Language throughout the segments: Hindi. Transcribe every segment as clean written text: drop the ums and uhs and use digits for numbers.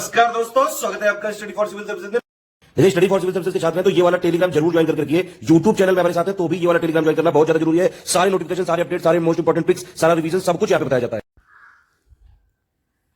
नमस्कार दोस्तों, स्वागत है आपका स्टडी फॉर सिविल सर्विसेज में। यदि स्टडी फॉर सिविल सर्विसेज के छात्र हैं तो ये वाला टेलीग्राम जरूर ज्वाइन करके रखिए। यूट्यूब चैनल में हमारे साथ है तो भी ये वाला टेलीग्राम ज्वाइन करना बहुत ज्यादा जरूरी है। सारे नोटिफिकेशन, सारे अपडेट, सारे मोस्ट इंपोर्टेंट पिक्स, सारा रिवीजन सब कुछ यहाँ पे बताया जाता है।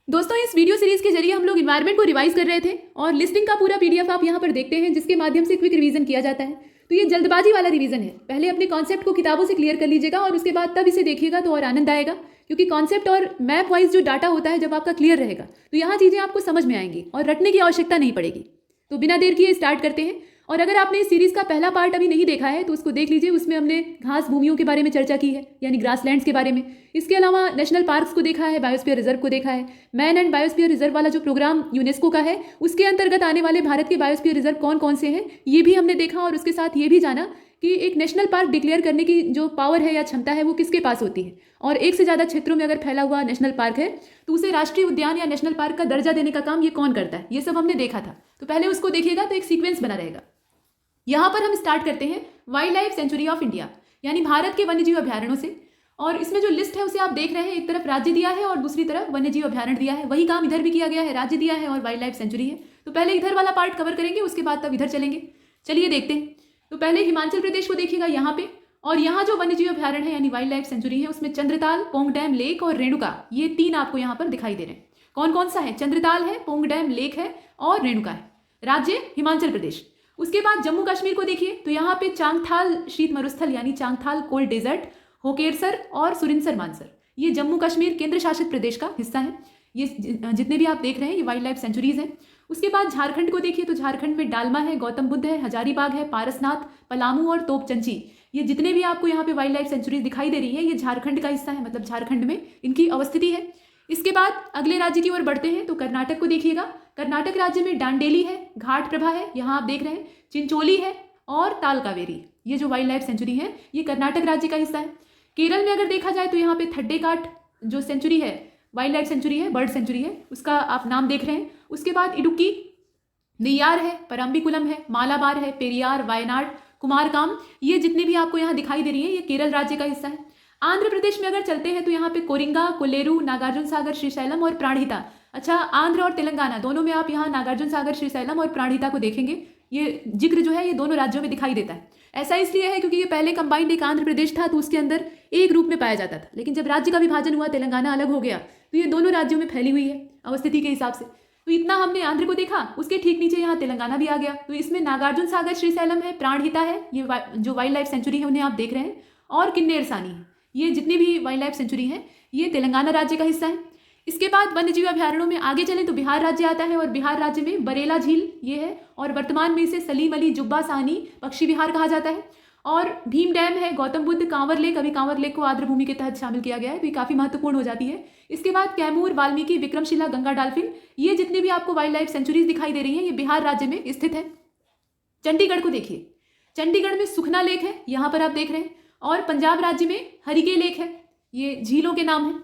दोस्तों, इस वीडियो सीरीज के जरिए हम लोग इन्वायरमेंट को रिवाइज कर रहे थे और लिस्टिंग का पूरा पीडीएफ आप यहाँ पर देखते हैं, जिसके माध्यम से क्विक रिवीजन किया जाता है। तो ये जल्दबाजी वाला रिवीजन है। पहले अपने कॉन्सेप्ट को किताबों से क्लियर कर लीजिएगा और उसके बाद तब इसे देखिएगा तो और आनंद आएगा, क्योंकि कॉन्सेप्ट और मैप वाइज जो डाटा होता है जब आपका क्लियर रहेगा तो यहाँ चीज़ें आपको समझ में आएंगी और रटने की आवश्यकता नहीं पड़ेगी। तो बिना देर किए स्टार्ट करते हैं। और अगर आपने इस सीरीज़ का पहला पार्ट अभी नहीं देखा है तो उसको देख लीजिए। उसमें हमने घास भूमियों के बारे में चर्चा की है, यानी ग्रासलैंड्स के बारे में। इसके अलावा नेशनल पार्क्स को देखा है, बायोस्फीयर रिजर्व को देखा है। मैन एंड बायोस्फीयर रिजर्व वाला जो प्रोग्राम यूनेस्को का है उसके अंतर्गत आने वाले भारत के बायोस्फीयर रिजर्व कौन कौन से हैं ये भी हमने देखा। और उसके साथ ये भी जाना कि एक नेशनल पार्क डिक्लेयर करने की जो पावर है या क्षमता है वो किसके पास होती है, और एक से ज़्यादा क्षेत्रों में अगर फैला हुआ नेशनल पार्क है तो उसे राष्ट्रीय उद्यान या नेशनल पार्क का दर्जा देने का काम ये कौन करता है, ये सब हमने देखा था। तो पहले उसको देखिएगा तो एक सीक्वेंस बना रहेगा। यहाँ पर हम स्टार्ट करते हैं wild life sanctuary of India, यानी भारत के वन्यजीव अभ्यारण्यों से। और इसमें जो लिस्ट है उसे आप देख रहे हैं, एक तरफ राज्य दिया है और दूसरी तरफ वन्यजीव अभ्यारण्य दिया है। वही काम इधर भी किया गया है, राज्य दिया है और वाइल्ड लाइफ सेंचुरी है। तो पहले इधर वाला पार्ट कवर करेंगे, उसके बाद तब इधर चलेंगे। चलिए देखते हैं। तो पहले हिमाचल प्रदेश को देखिएगा यहाँ पे, और यहाँ जो वन्यजीव अभ्यारण्य है यानी वाइल्ड लाइफ सेंचुरी है उसमें चंद्रताल, पोंग डैम लेक और रेणुका, ये तीन आपको यहाँ पर दिखाई दे रहे हैं। कौन कौन सा है? चंद्रताल है, पोंग डैम लेक है और रेणुका है। राज्य हिमाचल प्रदेश। उसके बाद जम्मू कश्मीर को देखिए तो यहाँ पे चांगथाल शीत मरुस्थल यानी चांगथाल कोल्ड डेजर्ट, होकेरसर और सुरिनसर मानसर, ये जम्मू कश्मीर केंद्र शासित प्रदेश का हिस्सा है। ये जितने भी आप देख रहे हैं ये वाइल्ड लाइफ सेंचुरीज हैं। उसके बाद झारखंड को देखिए तो झारखंड में डालमा है, गौतम बुद्ध है, हजारीबाग है, पारसनाथ, पलामू और तोपचंची, ये जितने भी आपको यहाँ पे वाइल्ड लाइफ सेंचुरीज दिखाई दे रही है ये झारखंड का हिस्सा है, मतलब झारखंड में इनकी अवस्थिति है। इसके बाद अगले राज्य की ओर बढ़ते हैं तो कर्नाटक को देखिएगा। कर्नाटक राज्य में डांडेली है, घाट प्रभा है, यहाँ आप देख रहे हैं, चिंचोली है और ताल कावेरी, ये जो वाइल्ड लाइफ सेंचुरी है ये कर्नाटक राज्य का हिस्सा है। केरल में अगर देखा जाए तो यहाँ पे थड्डेकाट जो सेंचुरी है, वाइल्ड लाइफ सेंचुरी है, बर्ड सेंचुरी है, उसका आप नाम देख रहे हैं। उसके बाद इडुक्की, नेय्यार है, परम्बिकुलम है, मालाबार है, पेरियार, वायनाड, कुमारकाम, ये जितने भी आपको यहाँ दिखाई दे रही है ये केरल राज्य का हिस्सा है। आंध्र प्रदेश में अगर चलते हैं तो यहाँ पे कोरिंगा, कोलेरू, नागार्जुन सागर, श्रीशैलम और प्राणहिता। अच्छा, आंध्र और तेलंगाना दोनों में आप यहाँ नागार्जुन सागर, श्रीशैलम और प्राणहिता को देखेंगे। ये जिक्र जो है ये दोनों राज्यों में दिखाई देता है। ऐसा इसलिए है क्योंकि ये पहले कंबाइंड एक आंध्र प्रदेश था तो उसके अंदर एक रूप में पाया जाता था, लेकिन जब राज्य का विभाजन हुआ, तेलंगाना अलग हो गया तो ये दोनों राज्यों में फैली हुई है अवस्थिति के हिसाब से। तो इतना हमने आंध्र को देखा, उसके ठीक नीचे यहाँ तेलंगाना भी आ गया। तो इसमें नागार्जुन सागर, श्रीशैलम है, प्राणहिता है, ये जो वाइल्ड लाइफ सेंचुरी है उन्हें आप देख रहे हैं, और किन्नेर सानी है, ये जितनी भी वाइल्ड लाइफ सेंचुरी है ये तेलंगाना राज्य का हिस्सा है। इसके बाद वन्यजीव अभ्यारण्यों में आगे चलें तो बिहार राज्य आता है, और बिहार राज्य में बरेला झील ये है, और वर्तमान में इसे सलीम अली जुब्बा साहनी पक्षी विहार कहा जाता है। और भीम डैम है, गौतम बुद्ध, कांवर लेक, अभी कांवर लेक को आर्द्रभूमि के तहत शामिल किया गया है तो ये काफ़ी महत्वपूर्ण हो जाती है। इसके बाद कैमूर, वाल्मीकि, विक्रमशिला, गंगा डाल्फिन, ये जितने भी आपको वाइल्ड लाइफ सेंचुरीज दिखाई दे रही हैं ये बिहार राज्य में स्थित है। चंडीगढ़ को देखिए, चंडीगढ़ में सुखना लेक है, यहाँ पर आप देख रहे हैं, और पंजाब राज्य में हरिके लेक है, ये झीलों के नाम है।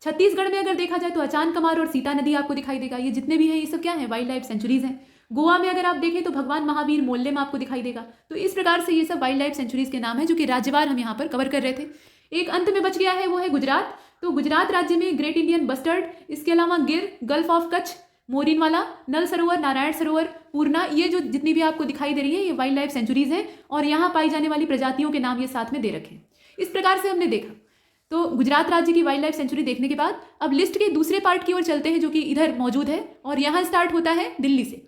छत्तीसगढ़ में अगर देखा जाए तो अचान कमार और सीता नदी आपको दिखाई देगा। ये जितने भी हैं ये सब क्या है? वाइल्ड लाइफ सेंचुरीज हैं। गोवा में अगर आप देखें तो भगवान महावीर मोल्ले में आपको दिखाई देगा। तो इस प्रकार से ये सब वाइल्ड लाइफ सेंचुरीज के नाम है जो कि राज्यवार हम यहाँ पर कवर कर रहे थे। एक अंत में बच गया है वो है गुजरात। तो गुजरात राज्य में ग्रेट इंडियन बस्टर्ड, इसके अलावा गिर, गल्फ ऑफ कच्छ, मोरिनवाला, नल सरोवर, नारायण सरोवर, पूर्णा, ये जो जितनी भी आपको दिखाई दे रही है ये वाइल्ड लाइफ सेंचुरीज हैं, और यहाँ पाई जाने वाली प्रजातियों के नाम ये साथ में दे रखे हैं। इस प्रकार से हमने देखा। तो गुजरात राज्य की वाइल्ड लाइफ सेंचुरी देखने के बाद अब लिस्ट के दूसरे पार्ट की ओर चलते हैं जो कि इधर मौजूद है, और यहाँ स्टार्ट होता है दिल्ली से।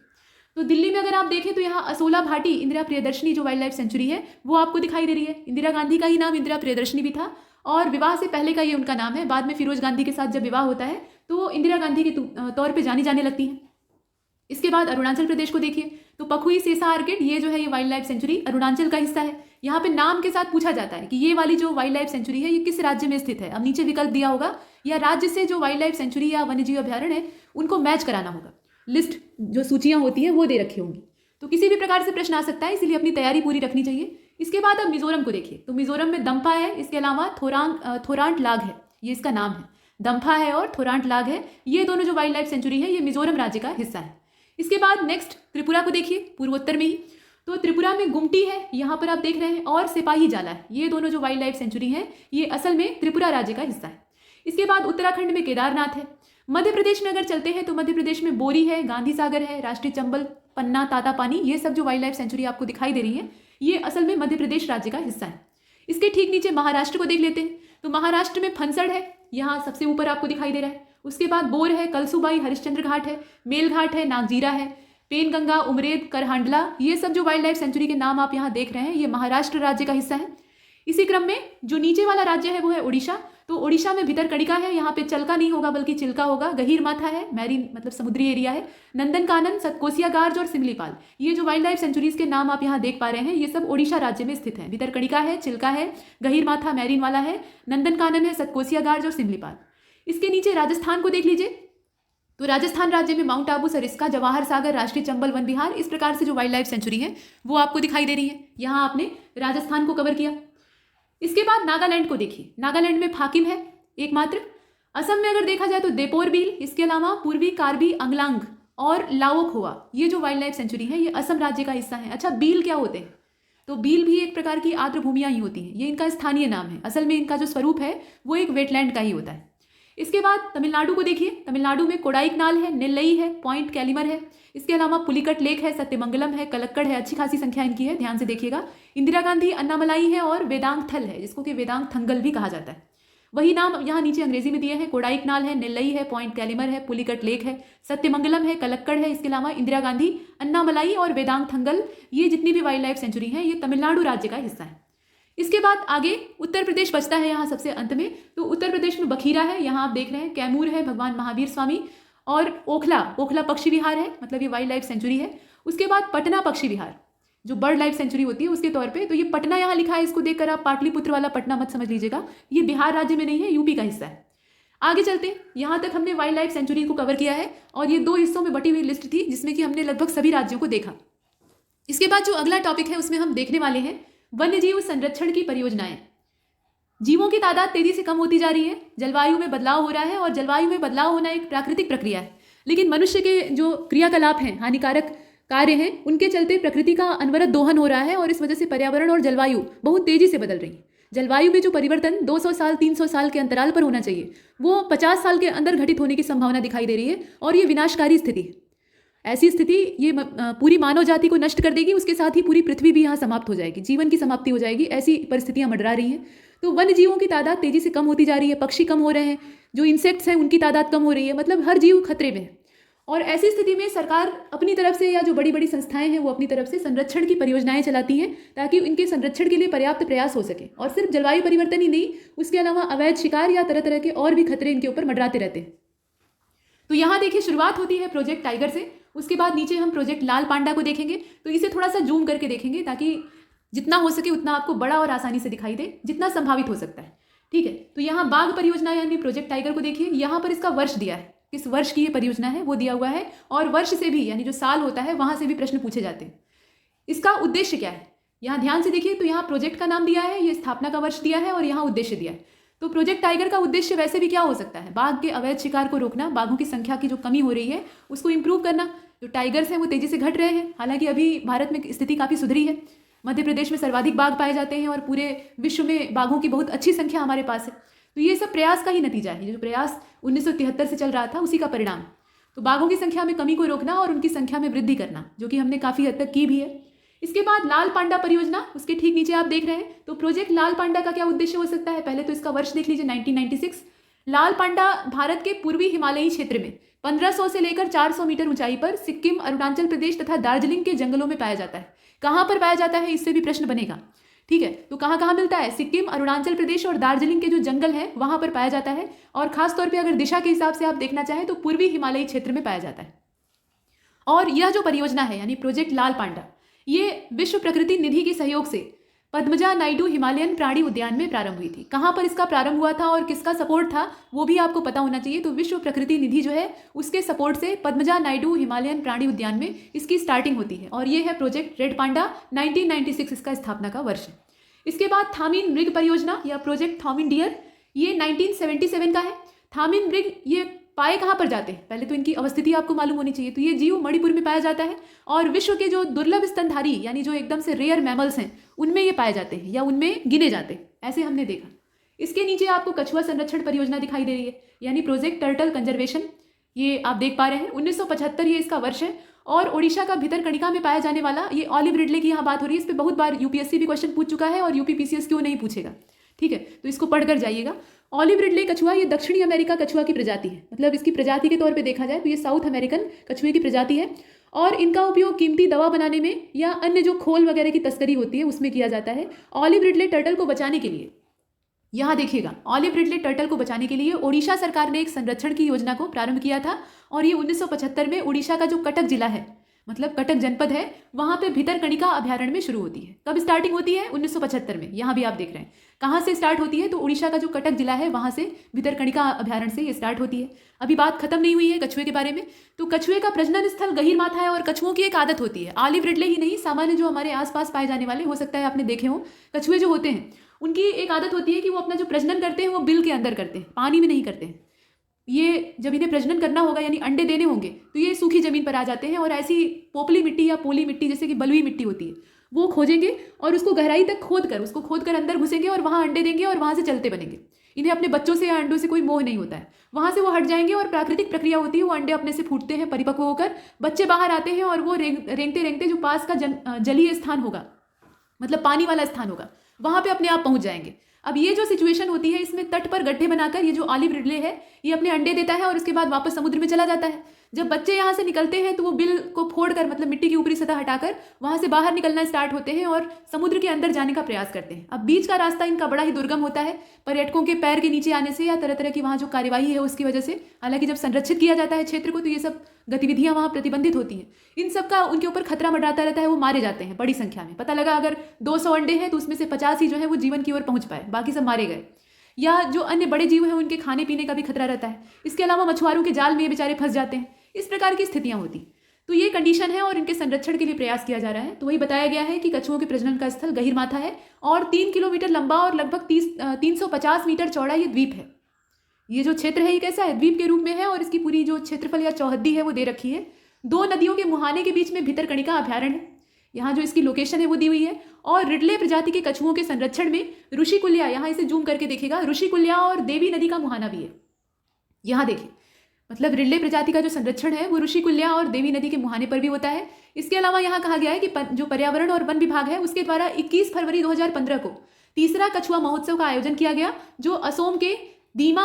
तो दिल्ली में अगर आप देखें तो यहाँ असोला भाटी इंदिरा प्रियदर्शनी जो वाइल्ड लाइफ सेंचुरी है वो आपको दिखाई दे रही है। इंदिरा गांधी का ही नाम इंदिरा प्रियदर्शनी भी था, और विवाह से पहले का ये उनका नाम है। बाद में फिरोज गांधी के साथ जब विवाह होता है तो इंदिरा गांधी के तौर पर जानी जाने लगती हैं। इसके बाद अरुणाचल प्रदेश को देखिए तो पखुई सेसा आर्किड, ये जो है ये वाइल्ड लाइफ सेंचुरी अरुणाचल का हिस्सा है। यहाँ पे नाम के साथ पूछा जाता है कि ये वाली जो वाइल्ड लाइफ सेंचुरी है ये किस राज्य में स्थित है। अब नीचे विकल्प दिया होगा, या राज्य से जो वाइल्ड लाइफ सेंचुरी या वन्यजीव अभ्यारण्य है उनको मैच कराना होगा। लिस्ट जो सूचियाँ होती हैं वो दे रखी होंगी, तो किसी भी प्रकार से प्रश्न आ सकता है, इसलिए अपनी तैयारी पूरी रखनी चाहिए। इसके बाद अब मिजोरम को देखिए तो मिजोरम में दम्फा है, इसके अलावा थोरांट लाग है, ये इसका नाम है, दम्फा है और थोरांट लाग है, ये दोनों जो वाइल्ड लाइफ सेंचुरी है ये मिजोरम राज्य का हिस्सा है। इसके बाद नेक्स्ट त्रिपुरा को देखिए, पूर्वोत्तर में ही तो त्रिपुरा में गुमटी है, यहाँ पर आप देख रहे हैं, और सिपाही जाला है, ये दोनों जो वाइल्ड लाइफ सेंचुरी है ये असल में त्रिपुरा राज्य का हिस्सा है। इसके बाद उत्तराखंड में केदारनाथ है, मध्य प्रदेश में अगर चलते हैं तो मध्य प्रदेश में बोरी है, गांधी सागर है, राष्ट्रीय चंबल, पन्ना, तातापानी, ये सब जो वाइल्ड लाइफ सेंचुरी आपको दिखाई दे रही है ये असल में मध्य प्रदेश राज्य का हिस्सा है। इसके ठीक नीचे महाराष्ट्र को देख लेते हैं। तो महाराष्ट्र में फनसड़ है, यहाँ सबसे ऊपर आपको दिखाई दे रहा है। उसके बाद बोर है, कलसूबाई, हरिश्चंद्र घाट है, मेलघाट है, नागजीरा है, पेनगंगा, उमरेद, करहांडला, ये सब जो वाइल्ड लाइफ सेंचुरी के नाम आप यहाँ देख रहे हैं ये महाराष्ट्र राज्य का हिस्सा है। इसी क्रम में जो नीचे वाला राज्य है वो है उड़ीसा। तो उड़ीसा में भितरकणिका है, यहाँ पे चलका नहीं होगा बल्कि चिल्का होगा। गहीर माथा है, मैरीन मतलब समुद्री एरिया है। नंदनकानन, सतकोसिया गार्ज और सिमलीपाल, ये जो वाइल्ड लाइफ सेंचुरीज के नाम आप यहाँ देख पा रहे हैं ये सब उड़ीसा राज्य में स्थित है। भितरकणिका है, चिल्का है, गहीर माथा मैरीन वाला है, नंदनकानन है, सतकोसिया गार्ज और सिमलीपाल। इसके नीचे राजस्थान को देख लीजिए। तो राजस्थान राज्य में माउंट आबू, सरिस्का, जवाहर सागर, राष्ट्रीय चंबल वन विहार, इस प्रकार से जो वाइल्ड लाइफ सेंचुरी है वो आपको दिखाई दे रही है। यहाँ आपने राजस्थान को कवर किया। इसके बाद नागालैंड को देखिए। नागालैंड में फाकिम है एकमात्र। असम में अगर देखा जाए तो देपोर बील, इसके अलावा पूर्वी कार्बी अंगलांग और लाओखोआ, ये जो वाइल्ड लाइफ सेंचुरी है ये असम राज्य का हिस्सा है। अच्छा, बील क्या होते हैं? तो बील भी एक प्रकार की आर्द्र भूमियाँ ही होती हैं, ये इनका स्थानीय नाम है। असल में इनका जो स्वरूप है वो एक वेटलैंड का ही होता है। इसके बाद तमिलनाडु को देखिए। तमिलनाडु में कोडाईकनाल है, नेल्लई है, पॉइंट कैलिमर है, इसके अलावा पुलिकट लेक है, सत्यमंगलम है, कलक्कड़ है, अच्छी खासी संख्या इनकी है, ध्यान से देखिएगा। इंदिरा गांधी, अन्नामलाई है और वेदांग थल है, जिसको कि वेदांग थंगल भी कहा जाता है। वही नाम यहाँ नीचे अंग्रेजी में दिए हैं। कोडाईकनाल है, नेल्लई है, पॉइंट कैलिमर है, पुलिकट लेक है, सत्यमंगलम है, कलक्कड़ है, इसके अलावा इंदिरा गांधी, अन्नामलाई और वेदांग थंगल, ये जितनी भी वाइल्ड लाइफ सेंचुरी है ये तमिलनाडु राज्य का हिस्सा है। इसके बाद आगे उत्तर प्रदेश बचता है यहाँ सबसे अंत में। तो उत्तर प्रदेश में बखीरा है, यहाँ आप देख रहे हैं, कैमूर है, भगवान महावीर स्वामी और ओखला पक्षी विहार है, मतलब ये वाइल्ड लाइफ सेंचुरी है। उसके बाद पटना पक्षी विहार जो बर्ड लाइफ सेंचुरी होती है उसके तौर पे, तो ये पटना यहाँ लिखा है, इसको देखकर आप पाटलिपुत्र वाला पटना मत समझ लीजिएगा, ये बिहार राज्य में नहीं है, यूपी का हिस्सा है। आगे चलते हैं। यहाँ तक हमने वाइल्ड लाइफ सेंचुरी को कवर किया है और ये 2 हिस्सों में बटी हुई लिस्ट थी जिसमें कि हमने लगभग सभी राज्यों को देखा। इसके बाद जो अगला टॉपिक है उसमें हम देखने वाले हैं वन्यजीव संरक्षण की परियोजनाएं। जीवों की तादाद तेजी से कम होती जा रही है, जलवायु में बदलाव हो रहा है और जलवायु में बदलाव होना एक प्राकृतिक प्रक्रिया है, लेकिन मनुष्य के जो क्रियाकलाप हैं, हानिकारक कार्य हैं, उनके चलते प्रकृति का अनवरत दोहन हो रहा है और इस वजह से पर्यावरण और जलवायु बहुत तेजी से बदल रही है। जलवायु में जो परिवर्तन 200 साल 300 साल के अंतराल पर होना चाहिए वो 50 साल के अंदर घटित होने की संभावना दिखाई दे रही है और ये विनाशकारी स्थिति है। ऐसी स्थिति ये पूरी मानव जाति को नष्ट कर देगी, उसके साथ ही पूरी पृथ्वी भी यहाँ समाप्त हो जाएगी, जीवन की समाप्ति हो जाएगी। ऐसी परिस्थितियाँ मंडरा रही हैं। तो वन्य जीवों की तादाद तेजी से कम होती जा रही है, पक्षी कम हो रहे हैं, जो इंसेक्ट्स हैं उनकी तादाद कम हो रही है, मतलब हर जीव खतरे में है। और ऐसी स्थिति में सरकार अपनी तरफ से या जो बड़ी बड़ी संस्थाएं हैं वो अपनी तरफ से संरक्षण की परियोजनाएं चलाती हैं ताकि इनके संरक्षण के लिए पर्याप्त प्रयास हो सके। और सिर्फ जलवायु परिवर्तन ही नहीं, उसके अलावा अवैध शिकार या तरह तरह के और भी खतरे इनके ऊपर मंडराते रहते हैं। तो यहाँ देखिए शुरुआत होती है प्रोजेक्ट टाइगर से, उसके बाद नीचे हम प्रोजेक्ट लाल पांडा को देखेंगे। तो इसे थोड़ा सा जूम करके देखेंगे ताकि जितना हो सके उतना आपको बड़ा और आसानी से दिखाई दे, जितना संभावित हो सकता है। ठीक है, तो यहाँ बाघ परियोजना यानी प्रोजेक्ट टाइगर को देखिए। यहाँ पर इसका वर्ष दिया है, किस वर्ष की ये परियोजना है वो दिया हुआ है, और वर्ष से भी यानी जो साल होता है वहाँ से भी प्रश्न पूछे जाते हैं। इसका उद्देश्य क्या है यहाँ ध्यान से देखिए। तो यहाँ प्रोजेक्ट का नाम दिया है, ये स्थापना का वर्ष दिया है और यहाँ उद्देश्य दिया है। तो प्रोजेक्ट टाइगर का उद्देश्य वैसे भी क्या हो सकता है, बाघ के अवैध शिकार को रोकना, बाघों की संख्या की जो कमी हो रही है उसको इंप्रूव करना। जो टाइगर्स हैं वो तेजी से घट रहे हैं, हालांकि अभी भारत में स्थिति काफ़ी सुधरी है। मध्य प्रदेश में सर्वाधिक बाघ पाए जाते हैं और पूरे विश्व में बाघों की बहुत अच्छी संख्या हमारे पास है। तो ये सब प्रयास का ही नतीजा है, जो प्रयास 1973 से चल रहा था उसी का परिणाम। तो बाघों की संख्या में कमी को रोकना और उनकी संख्या में वृद्धि करना, जो कि हमने काफ़ी हद तक की भी है। इसके बाद लाल पांडा परियोजना, उसके ठीक नीचे आप देख रहे हैं। तो प्रोजेक्ट लाल पांडा का क्या उद्देश्य हो सकता है, पहले तो इसका वर्ष देख लीजिए 1996। लाल पांडा भारत के पूर्वी हिमालयी क्षेत्र में 1500 से लेकर 400 मीटर ऊंचाई पर सिक्किम, अरुणाचल प्रदेश तथा दार्जिलिंग के जंगलों में पाया जाता है। कहाँ पर पाया जाता है इससे भी प्रश्न बनेगा। ठीक है, तो कहाँ कहाँ मिलता है, सिक्किम, अरुणाचल प्रदेश और दार्जिलिंग के जो जंगल हैं वहाँ पर पाया जाता है। और खासतौर पर अगर दिशा के हिसाब से आप देखना चाहें तो पूर्वी हिमालयी क्षेत्र में पाया जाता है। और यह जो परियोजना है यानी प्रोजेक्ट लाल पांडा, ये विश्व प्रकृति निधि के सहयोग से पद्मजा नायडू हिमालयन प्राणी उद्यान में प्रारंभ हुई थी। कहाँ पर इसका प्रारंभ हुआ था और किसका सपोर्ट था वो भी आपको पता होना चाहिए। तो विश्व प्रकृति निधि जो है उसके सपोर्ट से पद्मजा नायडू हिमालयन प्राणी उद्यान में इसकी स्टार्टिंग होती है। और ये है प्रोजेक्ट रेड पांडा, 1996 इसका स्थापना का वर्ष है। इसके बाद थामिन मृग परियोजना या प्रोजेक्ट थामिन डियर, ये 1977 का है। थामिन मृग ये पाए कहाँ पर जाते हैं, पहले तो इनकी अवस्थिति आपको मालूम होनी चाहिए। तो ये जीव मणिपुर में पाया जाता है और विश्व के जो दुर्लभ स्तनधारी यानी जो एकदम से रेयर मैमल्स हैं उनमें ये पाए जाते हैं या उनमें गिने जाते हैं, ऐसे हमने देखा। इसके नीचे आपको कछुआ संरक्षण परियोजना दिखाई दे रही है, यानी प्रोजेक्ट टर्टल कंजर्वेशन। ये आप देख पा रहे हैं 1975 ये इसका वर्ष है। और ओडिशा का भितरकणिका में पाया जाने वाला ये ऑलिव रिडले की यहाँ बात हो रही है। इस पर बहुत बार यूपीएससी भी क्वेश्चन पूछ चुका है और यूपीपीसीएस क्यों नहीं पूछेगा, ठीक है, तो इसको पढ़कर जाइएगा। ऑलिव रिडले कछुआ ये दक्षिणी अमेरिका कछुआ की प्रजाति है, मतलब इसकी प्रजाति के तौर पे देखा जाए तो ये साउथ अमेरिकन कछुए की प्रजाति है। और इनका उपयोग कीमती दवा बनाने में या अन्य जो खोल वगैरह की तस्करी होती है उसमें किया जाता है। ऑलिव रिडले टर्टल को बचाने के लिए, यहाँ देखिएगा, ऑलिव रिडले टर्टल को बचाने के लिए ओडिशा सरकार ने एक संरक्षण की योजना को प्रारंभ किया था। और ये 1975 में ओडिशा का जो कटक जिला है, मतलब कटक जनपद है, वहाँ पे भितरकणिका अभयारण्य में शुरू होती है। कब स्टार्टिंग होती है? 1975 में। यहाँ भी आप देख रहे हैं कहाँ से स्टार्ट होती है, तो उड़ीसा का जो कटक जिला है वहाँ से भितरकणिका अभयारण्य से ये स्टार्ट होती है। अभी बात खत्म नहीं हुई है कछुए के बारे में। तो कछुए का प्रजनन स्थल गहीरमाथा है और कछुओं की एक आदत होती है, ऑलिव रिडले ही नहीं, सामान्य जो हमारे आसपास पाए जाने वाले, हो सकता है आपने देखे हो, कछुए जो होते हैं उनकी एक आदत होती है कि वो अपना जो प्रजनन करते हैं वो बिल के अंदर करते हैं, पानी में नहीं करते हैं। ये जब इन्हें प्रजनन करना होगा यानी अंडे देने होंगे तो ये सूखी जमीन पर आ जाते हैं और ऐसी पोपली मिट्टी या पोली मिट्टी जैसे कि बलुई मिट्टी होती है वो खोजेंगे और उसको गहराई तक उसको खोद कर अंदर घुसेंगे और वहाँ अंडे देंगे और वहाँ से चलते बनेंगे। इन्हें अपने बच्चों से या अंडों से कोई मोह नहीं होता है। वहाँ से वो हट जाएंगे और प्राकृतिक प्रक्रिया होती है, वो अंडे अपने से फूटते हैं परिपक्व होकर, बच्चे बाहर आते हैं और वो रेंगते रेंगते जो पास का जलीय स्थान होगा, मतलब पानी वाला स्थान होगा, वहाँ पे अपने आप पहुँच जाएंगे। अब ये जो सिचुएशन होती है इसमें तट पर गड्ढे बनाकर ये जो ऑलिव रिडले है ये अपने अंडे देता है और उसके बाद वापस समुद्र में चला जाता है। जब बच्चे यहाँ से निकलते हैं तो वो बिल को फोड़कर, मतलब मिट्टी की ऊपरी सतह हटाकर वहाँ से बाहर निकलना स्टार्ट होते हैं और समुद्र के अंदर जाने का प्रयास करते हैं। अब बीच का रास्ता इनका बड़ा ही दुर्गम होता है, पर्यटकों के पैर के नीचे आने से या तरह तरह की वहाँ जो कार्यवाही है उसकी वजह से। हालांकि जब संरक्षित किया जाता है क्षेत्र को तो ये सब गतिविधियां वहाँ प्रतिबंधित होती हैं। इन सब का उनके ऊपर खतरा मंडराता रहता है, वो मारे जाते हैं बड़ी संख्या में। पता लगा अगर 200 अंडे हैं तो उसमें से 50 ही जो है वो जीवन की ओर पहुँच पाए, बाकी सब मारे गए। या जो अन्य बड़े जीव हैं उनके खाने पीने का भी खतरा रहता है। इसके अलावा मछुआरों के जाल में ये बेचारे फंस जाते हैं। इस प्रकार की स्थितियां होती, तो ये कंडीशन है और इनके संरक्षण के लिए प्रयास किया जा रहा है। तो वही बताया गया है कि कछुओं के प्रजनन का स्थल गहीरमाथा है और 3 किलोमीटर लंबा और लगभग 350 मीटर चौड़ा ये द्वीप है। ये जो क्षेत्र है ये कैसा है? द्वीप के रूप में है और इसकी पूरी जो क्षेत्रफल या चौहद्दी है वो दे रखी है। 2 नदियों के मुहाने के बीच में भितरकणिका अभयारण्य है, यहाँ जो इसकी लोकेशन है वो दी हुई है। और रिडले प्रजाति के कछुओं के संरक्षण में ऋषिकुल्या, यहाँ इसे जूम करके देखिएगा, ऋषिकुल्या और देवी नदी का मुहाना भी है। यहाँ देखिए, मतलब रिडले प्रजाति का जो संरक्षण है वो ऋषिकुल्या और देवी नदी के मुहाने पर भी होता है। इसके अलावा यहाँ कहा गया है कि जो पर्यावरण और वन विभाग है उसके द्वारा 21 फरवरी 2015 को तीसरा कछुआ महोत्सव का आयोजन किया गया, जो असोम के दीमा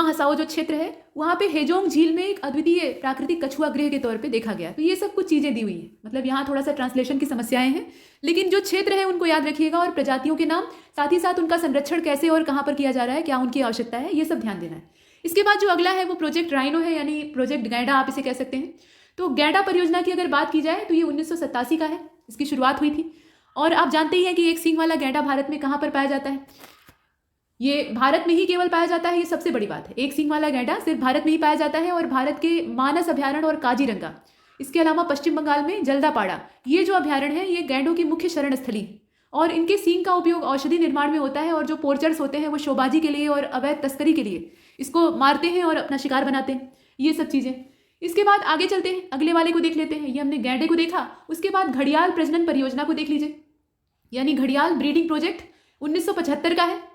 हसाओ जो क्षेत्र है वहाँ पे हेजोंग झील में एक अद्वितीय प्राकृतिक कछुआ गृह के तौर पे देखा गया। तो ये सब कुछ चीज़ें दी हुई है, मतलब यहाँ थोड़ा सा ट्रांसलेशन की समस्याएं हैं, लेकिन जो क्षेत्र है उनको याद रखिएगा और प्रजातियों के नाम, साथ ही साथ उनका संरक्षण कैसे और कहाँ पर किया जा रहा है, क्या उनकी आवश्यकता है, ये सब ध्यान देना है। इसके बाद जो अगला है वो प्रोजेक्ट राइनो है, यानी प्रोजेक्ट गैंडा आप इसे कह सकते हैं। तो गैंडा परियोजना की अगर बात की जाए तो ये 1987 का है, इसकी शुरुआत हुई थी। और आप जानते ही हैं कि एक सींग वाला गैंडा भारत में कहाँ पर पाया जाता है? ये भारत में ही केवल पाया जाता है, ये सबसे बड़ी बात है। एक सींग वाला गैंडा सिर्फ भारत में ही पाया जाता है और भारत के मानस अभयारण्य और काजीरंगा, इसके अलावा पश्चिम बंगाल में जल्दापाड़ा, ये जो अभयारण्य है ये गैंडों की मुख्य शरण स्थली है और इनके सींग का उपयोग औषधि निर्माण में होता है। और जो पोर्चर्स होते हैं वो शोबाजी के लिए और अवैध तस्करी के लिए इसको मारते हैं और अपना शिकार बनाते हैं, ये सब चीज़ें। इसके बाद आगे चलते हैं, अगले वाले को देख लेते हैं। ये हमने गैंडे को देखा, उसके बाद घड़ियाल प्रजनन परियोजना को देख लीजिए, यानी घड़ियाल ब्रीडिंग प्रोजेक्ट 1975 का है।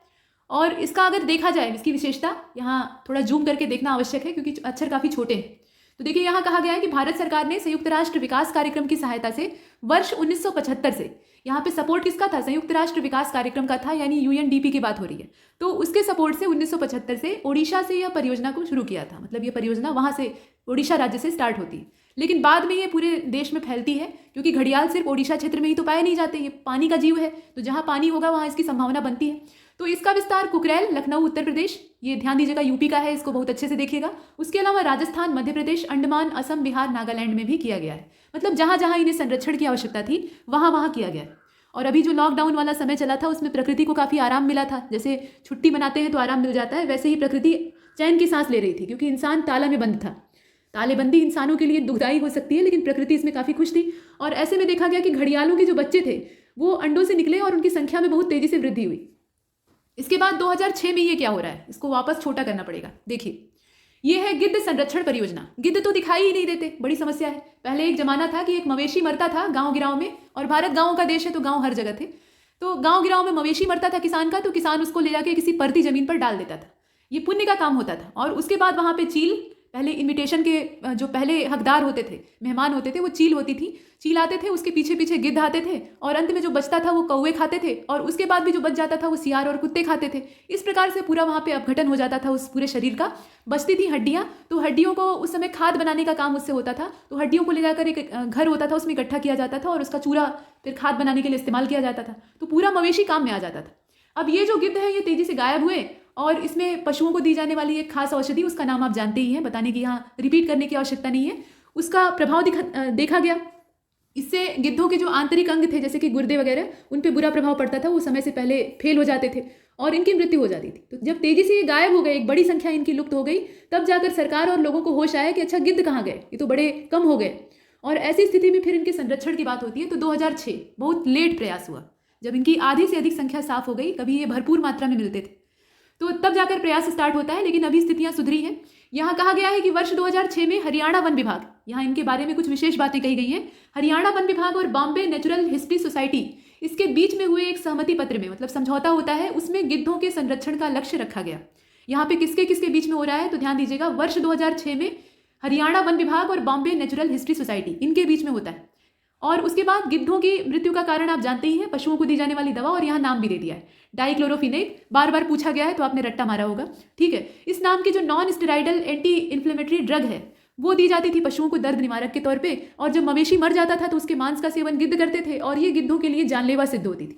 और इसका अगर देखा जाए, इसकी विशेषता यहाँ थोड़ा जूम करके देखना आवश्यक है क्योंकि अक्षर काफ़ी छोटे हैं। तो देखिए यहाँ कहा गया है कि भारत सरकार ने संयुक्त राष्ट्र विकास कार्यक्रम की सहायता से वर्ष 1975 से, यहाँ पे सपोर्ट किसका था? संयुक्त राष्ट्र विकास कार्यक्रम का था, यानी यूएनडीपी की बात हो रही है। तो उसके सपोर्ट से 1975 से ओडिशा से यह परियोजना को शुरू किया था, मतलब ये परियोजना वहाँ से ओडिशा राज्य से स्टार्ट होती है, लेकिन बाद में ये पूरे देश में फैलती है क्योंकि घड़ियाल सिर्फ ओडिशा क्षेत्र में ही तो पाए नहीं जाते, ये पानी का जीव है, तो जहाँ पानी होगा वहाँ इसकी संभावना बनती है। तो इसका विस्तार कुकरेल, लखनऊ उत्तर प्रदेश, ये ध्यान दीजिएगा यूपी का है, इसको बहुत अच्छे से देखिएगा। उसके अलावा राजस्थान, मध्य प्रदेश, अंडमान, असम, बिहार, नागालैंड में भी किया गया है। मतलब जहाँ जहाँ इन्हें संरक्षण की आवश्यकता थी वहाँ वहाँ किया गया है। और अभी जो लॉकडाउन वाला समय चला था उसमें प्रकृति को काफ़ी आराम मिला था, जैसे छुट्टी मनाते हैं तो आराम मिल जाता है, वैसे ही प्रकृति चैन की सांस ले रही थी क्योंकि इंसान ताला में बंद था। तालेबंदी इंसानों के लिए दुखदायी हो सकती है, लेकिन प्रकृति इसमें काफ़ी खुश थी। और ऐसे में देखा गया कि घड़ियालों के जो बच्चे थे वो अंडों से निकले और उनकी संख्या में बहुत तेज़ी से वृद्धि हुई। इसके बाद 2006 में ये क्या हो रहा है, इसको वापस छोटा करना पड़ेगा। देखिए ये है गिद्ध संरक्षण परियोजना। गिद्ध तो दिखाई ही नहीं देते, बड़ी समस्या है। पहले एक जमाना था कि एक मवेशी मरता था गांव गिराव में, और भारत गांवों का देश है तो गांव हर जगह थे। तो गांव गिराव में मवेशी मरता था किसान का, तो किसान उसको ले जाके किसी परती जमीन पर डाल देता था। ये पुण्य का काम होता था। और उसके बाद वहाँ पे चील, पहले इनविटेशन के जो पहले हकदार होते थे, मेहमान होते थे, वो चील होती थी। चील आते थे, उसके पीछे पीछे गिद्ध आते थे, और अंत में जो बचता था वो कौवे खाते थे, और उसके बाद भी जो बच जाता था वो सियार और कुत्ते खाते थे। इस प्रकार से पूरा वहाँ पे अपघटन हो जाता था उस पूरे शरीर का। बचती थी हड्डियाँ, तो हड्डियों को उस समय खाद बनाने का काम उससे होता था। तो हड्डियों को ले जाकर एक घर होता था, उसमें इकट्ठा किया जाता था और उसका चूरा फिर खाद बनाने के लिए इस्तेमाल किया जाता था। तो पूरा मवेशी काम में आ जाता था। अब ये जो गिद्ध है ये तेजी से गायब हुए, और इसमें पशुओं को दी जाने वाली एक खास औषधि, उसका नाम आप जानते ही हैं, बताने की यहाँ रिपीट करने की आवश्यकता नहीं है, उसका प्रभाव देखा गया। इससे गिद्धों के जो आंतरिक अंग थे, जैसे कि गुर्दे वगैरह, उन पे बुरा प्रभाव पड़ता था। वो समय से पहले फेल हो जाते थे और इनकी मृत्यु हो जाती थी। तो जब तेजी से ये गायब हो गए, एक बड़ी संख्या इनकी लुप्त हो गई, तब जाकर सरकार और लोगों को होश आया कि अच्छा गिद्ध कहाँ गए, ये तो बड़े कम हो गए। और ऐसी स्थिति में फिर इनके संरक्षण की बात होती है। तो 2006 बहुत लेट प्रयास हुआ, जब इनकी आधी से अधिक संख्या साफ हो गई, कभी ये भरपूर मात्रा में मिलते थे, तो तब जाकर प्रयास स्टार्ट होता है। लेकिन अभी स्थितियां सुधरी हैं। यहाँ कहा गया है कि वर्ष 2006 में हरियाणा वन विभाग, यहाँ इनके बारे में कुछ विशेष बातें कही गई हैं। हरियाणा वन विभाग और बॉम्बे नेचुरल हिस्ट्री सोसाइटी, इसके बीच में हुए एक सहमति पत्र में, मतलब समझौता होता है, उसमें गिद्धों के संरक्षण का लक्ष्य रखा गया। यहाँ पे किसके किसके बीच में हो रहा है, तो ध्यान दीजिएगा, वर्ष 2006 में हरियाणा वन विभाग और बॉम्बे नेचुरल हिस्ट्री सोसाइटी, इनके बीच में होता है। और उसके बाद गिद्धों की मृत्यु का कारण आप जानते ही हैं, पशुओं को दी जाने वाली दवा, और यहाँ नाम भी दे दिया है, डाइक्लोरोफिनेक। बार बार पूछा गया है तो आपने रट्टा मारा होगा, ठीक है। इस नाम की जो non steroidal anti inflammatory drug है, वो दी जाती थी पशुओं को दर्द निवारक के तौर पे। और जब मवेशी मर जाता था तो उसके मांस का सेवन गिद्ध करते थे, और ये गिद्धों के लिए जानलेवा सिद्ध होती थी।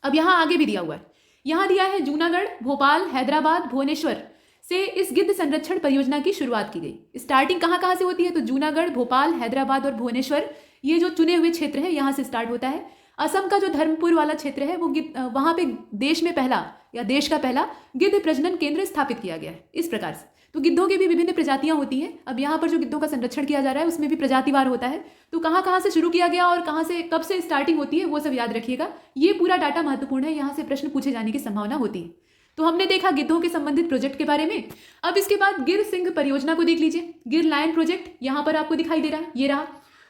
अब यहाँ आगे भी दिया हुआ है, यहाँ दिया है जूनागढ़, भोपाल, हैदराबाद, भुवनेश्वर से इस गिद्ध संरक्षण परियोजना की शुरुआत की गई। स्टार्टिंग कहाँ से होती है, तो जूनागढ़, भोपाल, हैदराबाद और भुवनेश्वर, ये जो चुने हुए क्षेत्र हैं, यहाँ से स्टार्ट होता है। असम का जो धर्मपुर वाला क्षेत्र है, वो वहाँ पे देश में पहला या देश का पहला गिद्ध प्रजनन केंद्र स्थापित किया गया है। इस प्रकार से तो गिद्धों की भी विभिन्न प्रजातियां होती हैं। अब यहाँ पर जो गिद्धों का संरक्षण किया जा रहा है उसमें भी प्रजातिवार होता है। तो कहाँ से शुरू किया गया और कहाँ से कब से स्टार्टिंग होती है, वो सब याद रखिएगा। ये पूरा डाटा महत्वपूर्ण है, यहाँ से प्रश्न पूछे जाने की संभावना होती है। तो हमने देखा गिद्धों के संबंधित प्रोजेक्ट के बारे में। अब इसके बाद गिर सिंह परियोजना को देख लीजिए। गिर लायन प्रोजेक्ट यहाँ पर आपको दिखाई दे रहा है, ये रहा।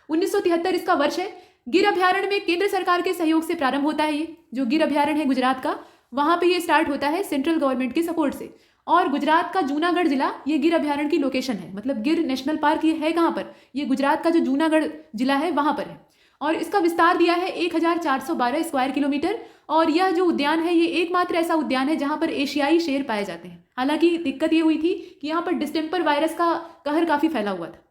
1973 इसका वर्ष है। गिर अभ्यारण्य में केंद्र सरकार के सहयोग से प्रारंभ होता है। ये जो गिर अभ्यारण्य है गुजरात का, वहाँ पे ये स्टार्ट होता है सेंट्रल गवर्नमेंट के सपोर्ट से। और गुजरात का जूनागढ़ जिला ये गिर अभ्यारण्य की लोकेशन है। मतलब गिर नेशनल पार्क ये है कहाँ पर, ये गुजरात का जो जूनागढ़ जिला है वहाँ पर है। और इसका विस्तार दिया है 1412 स्क्वायर किलोमीटर। और यह जो उद्यान है ये एकमात्र ऐसा उद्यान है जहाँ पर एशियाई शेर पाए जाते हैं। हालांकि दिक्कत ये हुई थी कि यहाँ पर डिस्टेम्पर वायरस का कहर काफ़ी फैला हुआ था।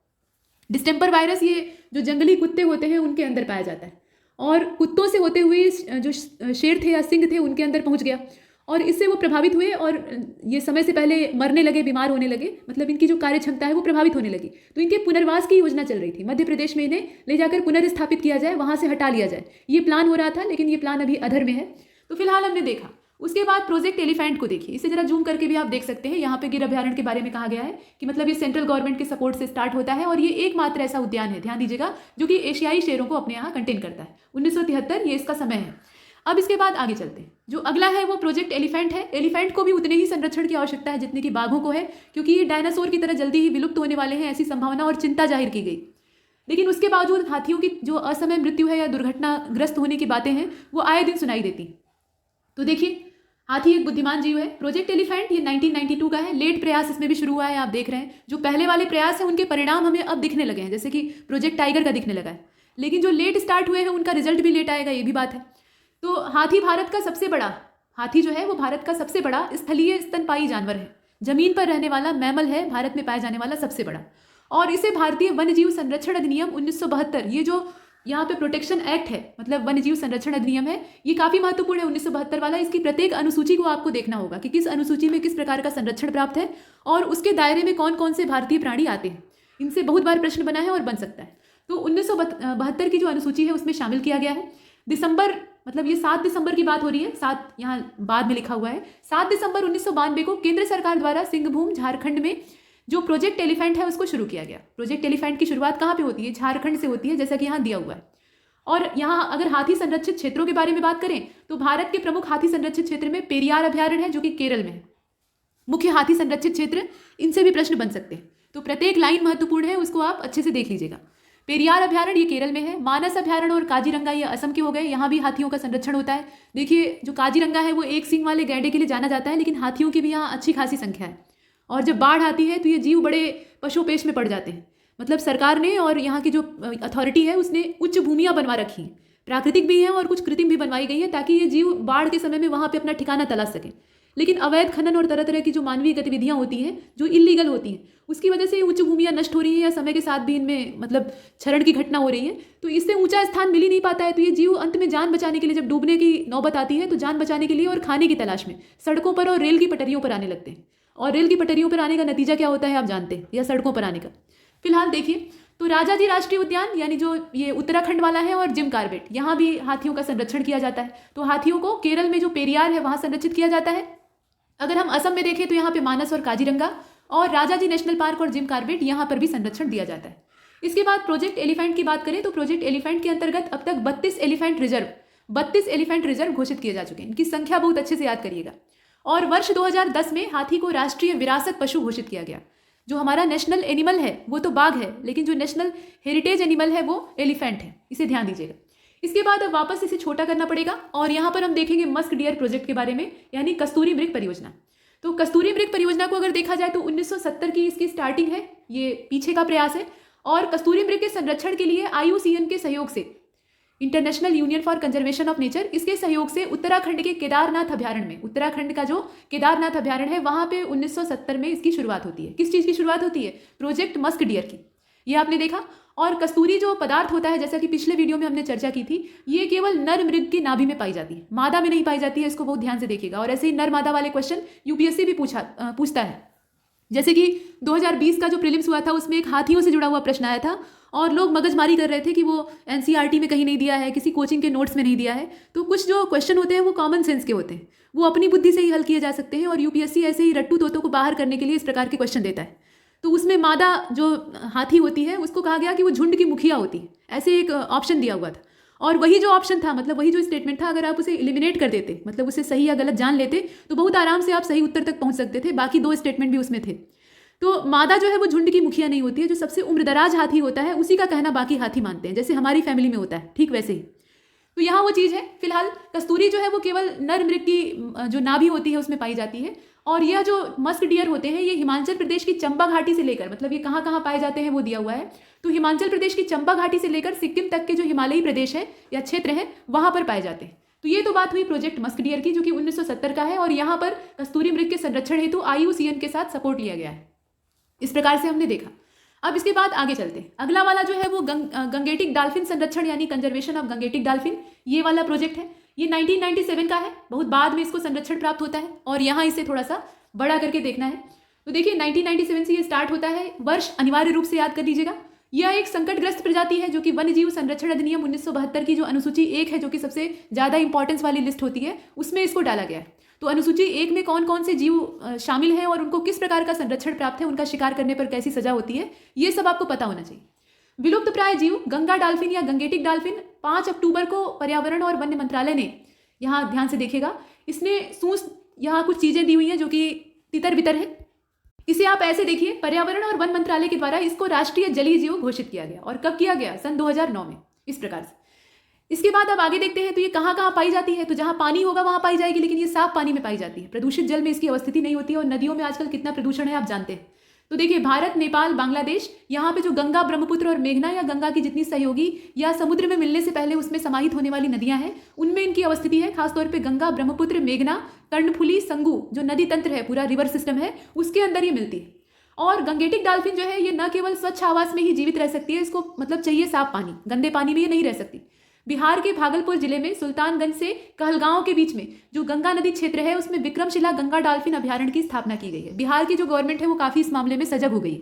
डिस्टेम्पर वायरस ये जो जंगली कुत्ते होते हैं उनके अंदर पाया जाता है, और कुत्तों से होते हुए जो शेर थे या सिंह थे उनके अंदर पहुंच गया, और इससे वो प्रभावित हुए और ये समय से पहले मरने लगे, बीमार होने लगे। मतलब इनकी जो कार्य क्षमता है वो प्रभावित होने लगी। तो इनके पुनर्वास की योजना चल रही थी। मध्य प्रदेश में इन्हें ले जाकर पुनर्स्थापित किया जाए, वहाँ से हटा लिया जाए, ये प्लान हो रहा था। लेकिन ये प्लान अभी अधर में है। तो फिलहाल हमने देखा। उसके बाद प्रोजेक्ट एलिफेंट को देखिए, इसे जरा जूम करके भी आप देख सकते हैं। यहाँ पे गिर अभ्यारण्य के बारे में कहा गया है कि मतलब ये सेंट्रल गवर्नमेंट के सपोर्ट से स्टार्ट होता है, और ये एकमात्र ऐसा उद्यान है, ध्यान दीजिएगा, जो कि एशियाई शेरों को अपने यहाँ कंटेन करता है। 1973 ये इसका समय है। अब इसके बाद आगे चलते हैं। जो अगला है वो प्रोजेक्ट एलिफेंट है। एलिफेंट को भी उतने ही संरक्षण की आवश्यकता है जितने की बाघों को है, क्योंकि ये डायनासोर की तरह जल्दी ही विलुप्त होने वाले हैं, ऐसी संभावना और चिंता जाहिर की गई। लेकिन उसके बावजूद हाथियों की जो असमय मृत्यु है या दुर्घटनाग्रस्त होने की बातें हैं वो आए दिन सुनाई देती। तो देखिए, हाथी एक बुद्धिमान जीव है। प्रोजेक्ट एलिफेंट ये 1992 का है। लेट प्रयास इसमें भी शुरू हुआ है, आप देख रहे हैं। जो पहले वाले प्रयास हैं उनके परिणाम हमें अब दिखने लगे हैं, जैसे कि प्रोजेक्ट टाइगर का दिखने लगा है। लेकिन जो लेट स्टार्ट हुए हैं उनका रिजल्ट भी लेट आएगा, ये भी बात है। तो हाथी भारत का सबसे बड़ा, हाथी जो है वो भारत का सबसे बड़ा स्थलीय स्तनपायी जानवर है। जमीन पर रहने वाला मैमल है, भारत में पाया जाने वाला सबसे बड़ा। और इसे भारतीय वन्यजीव संरक्षण अधिनियम 1972, ये जो यहाँ पे प्रोटेक्शन एक्ट है, मतलब वन्यजीव संरक्षण अधिनियम है, ये काफ़ी महत्वपूर्ण है 1972 वाला। इसकी प्रत्येक अनुसूची को आपको देखना होगा कि किस अनुसूची में किस प्रकार का संरक्षण प्राप्त है और उसके दायरे में कौन कौन से भारतीय प्राणी आते हैं। इनसे बहुत बार प्रश्न बना है और बन सकता है। तो 1972 की जो अनुसूची है उसमें शामिल किया गया है। दिसंबर, मतलब ये 7 दिसंबर की बात हो रही है, 7 यहाँ बाद में लिखा हुआ है। 7 दिसंबर 1992 को केंद्र सरकार द्वारा सिंहभूम झारखंड में जो प्रोजेक्ट एलिफेंट है उसको शुरू किया गया। प्रोजेक्ट एलिफेंट की शुरुआत कहाँ पे होती है? झारखंड से होती है, जैसा कि यहाँ दिया हुआ है। और यहाँ अगर हाथी संरक्षित क्षेत्रों के बारे में बात करें तो भारत के प्रमुख हाथी संरक्षित क्षेत्र में पेरियार अभ्यारण्य है जो कि केरल में है। मुख्य हाथी संरक्षित क्षेत्र, इनसे भी प्रश्न बन सकते हैं। तो प्रत्येक लाइन महत्वपूर्ण है, उसको आप अच्छे से देख लीजिएगा। पेरियार अभ्यारण्य ये केरल में है, मानस अभ्यारण्य और काजीरंगा ये असम के हो गए, यहाँ भी हाथियों का संरक्षण होता है। देखिए जो काजीरंगा है वो एक सींग वाले गैंडे के लिए जाना जाता है, लेकिन हाथियों की भी यहाँ अच्छी खासी संख्या है। और जब बाढ़ आती है तो ये जीव बड़े पशुपेश में पड़ जाते हैं। मतलब सरकार ने और यहाँ की जो अथॉरिटी है उसने उच्च भूमियाँ बनवा रखी हैं, प्राकृतिक भी हैं और कुछ कृत्रिम भी बनवाई गई है, ताकि ये जीव बाढ़ के समय में वहाँ पे अपना ठिकाना तलाश सकें। लेकिन अवैध खनन और तरह तरह की जो मानवीय गतिविधियाँ होती हैं जो इलीगल होती हैं, उसकी वजह से ये उच्च भूमियाँ नष्ट हो रही हैं या समय के साथ भी इनमें मतलब क्षरण की घटना हो रही है, तो इससे ऊंचा स्थान मिल ही नहीं पाता है। तो ये जीव अंत में जान बचाने के लिए, जब डूबने की नौबत आती है तो जान बचाने के लिए और खाने की तलाश में सड़कों पर और रेल की पटरियों पर आने लगते हैं। और रेल की पटरियों पर आने का नतीजा क्या होता है आप जानते हैं, या सड़कों पर आने का। फिलहाल देखिए तो राजाजी राष्ट्रीय उद्यान यानी जो ये उत्तराखंड वाला है और जिम कार्बेट, यहाँ भी हाथियों का संरक्षण किया जाता है। तो हाथियों को केरल में जो पेरियार है वहाँ संरक्षित किया जाता है। अगर हम असम में देखें तो यहाँ पे मानस और काजीरंगा और राजाजी नेशनल पार्क और जिम कार्बेट यहाँ पर भी संरक्षण दिया जाता है। इसके बाद प्रोजेक्ट एलिफेंट की बात करें तो प्रोजेक्ट एलिफेंट के अंतर्गत अब तक 32 एलिफेंट रिजर्व घोषित किए जा चुके हैं। इनकी संख्या बहुत अच्छे से याद करिएगा। और वर्ष 2010 में हाथी को राष्ट्रीय विरासत पशु घोषित किया गया। जो हमारा नेशनल एनिमल है वो तो बाघ है, लेकिन जो नेशनल हेरिटेज एनिमल है वो एलिफेंट है, इसे ध्यान दीजिएगा। इसके बाद अब वापस इसे छोटा करना पड़ेगा और यहाँ पर हम देखेंगे मस्क डियर प्रोजेक्ट के बारे में, यानी कस्तूरी मृग परियोजना। तो कस्तूरी मृग परियोजना को अगर देखा जाए तो 1970 की इसकी स्टार्टिंग है, ये पीछे का प्रयास है। और कस्तूरी मृग के संरक्षण के लिए IUCN के सहयोग से, international union for conservation of nature, इसके सहयोग से उत्तराखंड के केदारनाथ अभ्यारण्य में, उत्तराखंड का जो केदारनाथ अभ्यारण्य है वहाँ पे 1970 में इसकी शुरुआत होती है। किस चीज़ की शुरुआत होती है? प्रोजेक्ट मस्क डियर की, ये आपने देखा। और कस्तूरी जो पदार्थ होता है, जैसा कि पिछले वीडियो में हमने चर्चा की थी, ये केवल नर मृग की नाभि में पाई जाती है, मादा में नहीं पाई जाती है। इसको बहुत ध्यान से देखिएगा। और ऐसे ही नर मादा वाले क्वेश्चन UPSC भी पूछता है। जैसे कि 2020 का जो प्रीलिम्स हुआ था उसमें एक हाथियों से जुड़ा हुआ प्रश्न आया था और लोग मगजमारी कर रहे थे कि वो NCERT में कहीं नहीं दिया है, किसी कोचिंग के नोट्स में नहीं दिया है। तो कुछ जो क्वेश्चन होते हैं वो कॉमन सेंस के होते हैं, वो अपनी बुद्धि से ही हल किए जा सकते हैं। और UPSC ऐसे ही रट्टू तोतों को बाहर करने के लिए इस प्रकार के क्वेश्चन देता है। तो उसमें मादा जो हाथी होती है उसको कहा गया कि वो झुंड की मुखिया होती है, ऐसे एक ऑप्शन दिया हुआ था। और वही जो ऑप्शन था, मतलब वही जो स्टेटमेंट था, अगर आप उसे एलिमिनेट कर देते, मतलब उसे सही या गलत जान लेते, तो बहुत आराम से आप सही उत्तर तक पहुंच सकते थे। बाकी 2 स्टेटमेंट भी उसमें थे। तो मादा जो है वो झुंड की मुखिया नहीं होती है, जो सबसे उम्रदराज हाथी होता है उसी का कहना बाकी हाथी मानते हैं, जैसे हमारी फैमिली में होता है, ठीक वैसे ही। तो यहाँ वो चीज़ है। फिलहाल कस्तूरी जो है वो केवल नर मृग की जो नाभि होती है उसमें पाई जाती है। और यह जो मस्क डियर होते हैं ये हिमाचल प्रदेश की चंबा घाटी से लेकर, मतलब ये कहाँ कहाँ पाए जाते हैं वो दिया हुआ है। तो हिमाचल प्रदेश की चंबा घाटी से लेकर सिक्किम तक के जो हिमालयी प्रदेश है या क्षेत्र है वहाँ पर पाए जाते हैं। तो ये तो बात हुई प्रोजेक्ट मस्क डियर की, जो कि 1970 का है। और यहाँ पर कस्तूरी मृग के संरक्षण हेतु IUCN के साथ सपोर्ट लिया गया है। इस प्रकार से हमने देखा। अब इसके बाद आगे चलते हैं। अगला वाला जो है वो गंगेटिक डाल्फिन संरक्षण यानी कंजर्वेशन ऑफ गंगेटिक डाल्फिन, ये वाला प्रोजेक्ट है। ये 1997 का है, बहुत बाद में इसको संरक्षण प्राप्त होता है। और यहाँ इसे थोड़ा सा बड़ा करके देखना है। तो देखिए 1997 से ये स्टार्ट होता है। वर्ष अनिवार्य रूप से याद कर लीजिएगा। यह एक संकटग्रस्त प्रजाति है जो कि वन्य जीव संरक्षण अधिनियम 1972 की जो अनुसूची 1 है, जो कि सबसे ज़्यादा इंपॉर्टेंस वाली लिस्ट होती है, उसमें इसको डाला गया है। तो अनुसूची 1 में कौन कौन से जीव शामिल हैं और उनको किस प्रकार का संरक्षण प्राप्त है, उनका शिकार करने पर कैसी सजा होती है, ये सब आपको पता होना चाहिए। विलुप्त प्राय जीव गंगा डाल्फिन या गंगेटिक डाल्फिन 5 अक्टूबर को पर्यावरण और वन्य मंत्रालय ने, यहाँ ध्यान से देखिएगा, इसने यहाँ कुछ चीज़ें दी हुई हैं जो कि तितर बितर है। इसे आप ऐसे देखिए, पर्यावरण और वन मंत्रालय के द्वारा इसको राष्ट्रीय जलीय जीव घोषित किया गया। और कब किया गया? सन 2009 में, इस प्रकार से। इसके बाद अब आगे देखते हैं तो ये कहाँ कहाँ पाई जाती है। तो जहाँ पानी होगा वहाँ पाई जाएगी, लेकिन ये साफ पानी में पाई जाती है, प्रदूषित जल में इसकी अवस्थिति नहीं होती है। और नदियों में आजकल कितना प्रदूषण है आप जानते हैं। तो देखिए भारत, नेपाल, बांग्लादेश, यहाँ पे जो गंगा, ब्रह्मपुत्र और मेघना या गंगा की जितनी सहयोगी या समुद्र में मिलने से पहले उसमें समाहित होने वाली नदियाँ हैं, उनमें इनकी अवस्थिति है। खासतौर पर गंगा, ब्रह्मपुत्र, मेघना, कर्णफुली, संगू जो नदी तंत्र है, पूरा रिवर सिस्टम है, उसके अंदर ये मिलती है। और गंगेटिक डाल्फिन जो है ये न केवल स्वच्छ आवास में ही जीवित रह सकती है, इसको मतलब चाहिए साफ पानी, गंदे पानी में ये नहीं रह सकती। बिहार के भागलपुर जिले में सुल्तानगंज से कहलगांव के बीच में जो गंगा नदी क्षेत्र है उसमें विक्रमशिला गंगा डाल्फिन अभ्यारण्य की स्थापना की गई है। बिहार की जो गवर्नमेंट है वो काफ़ी इस मामले में सजग हो गई है।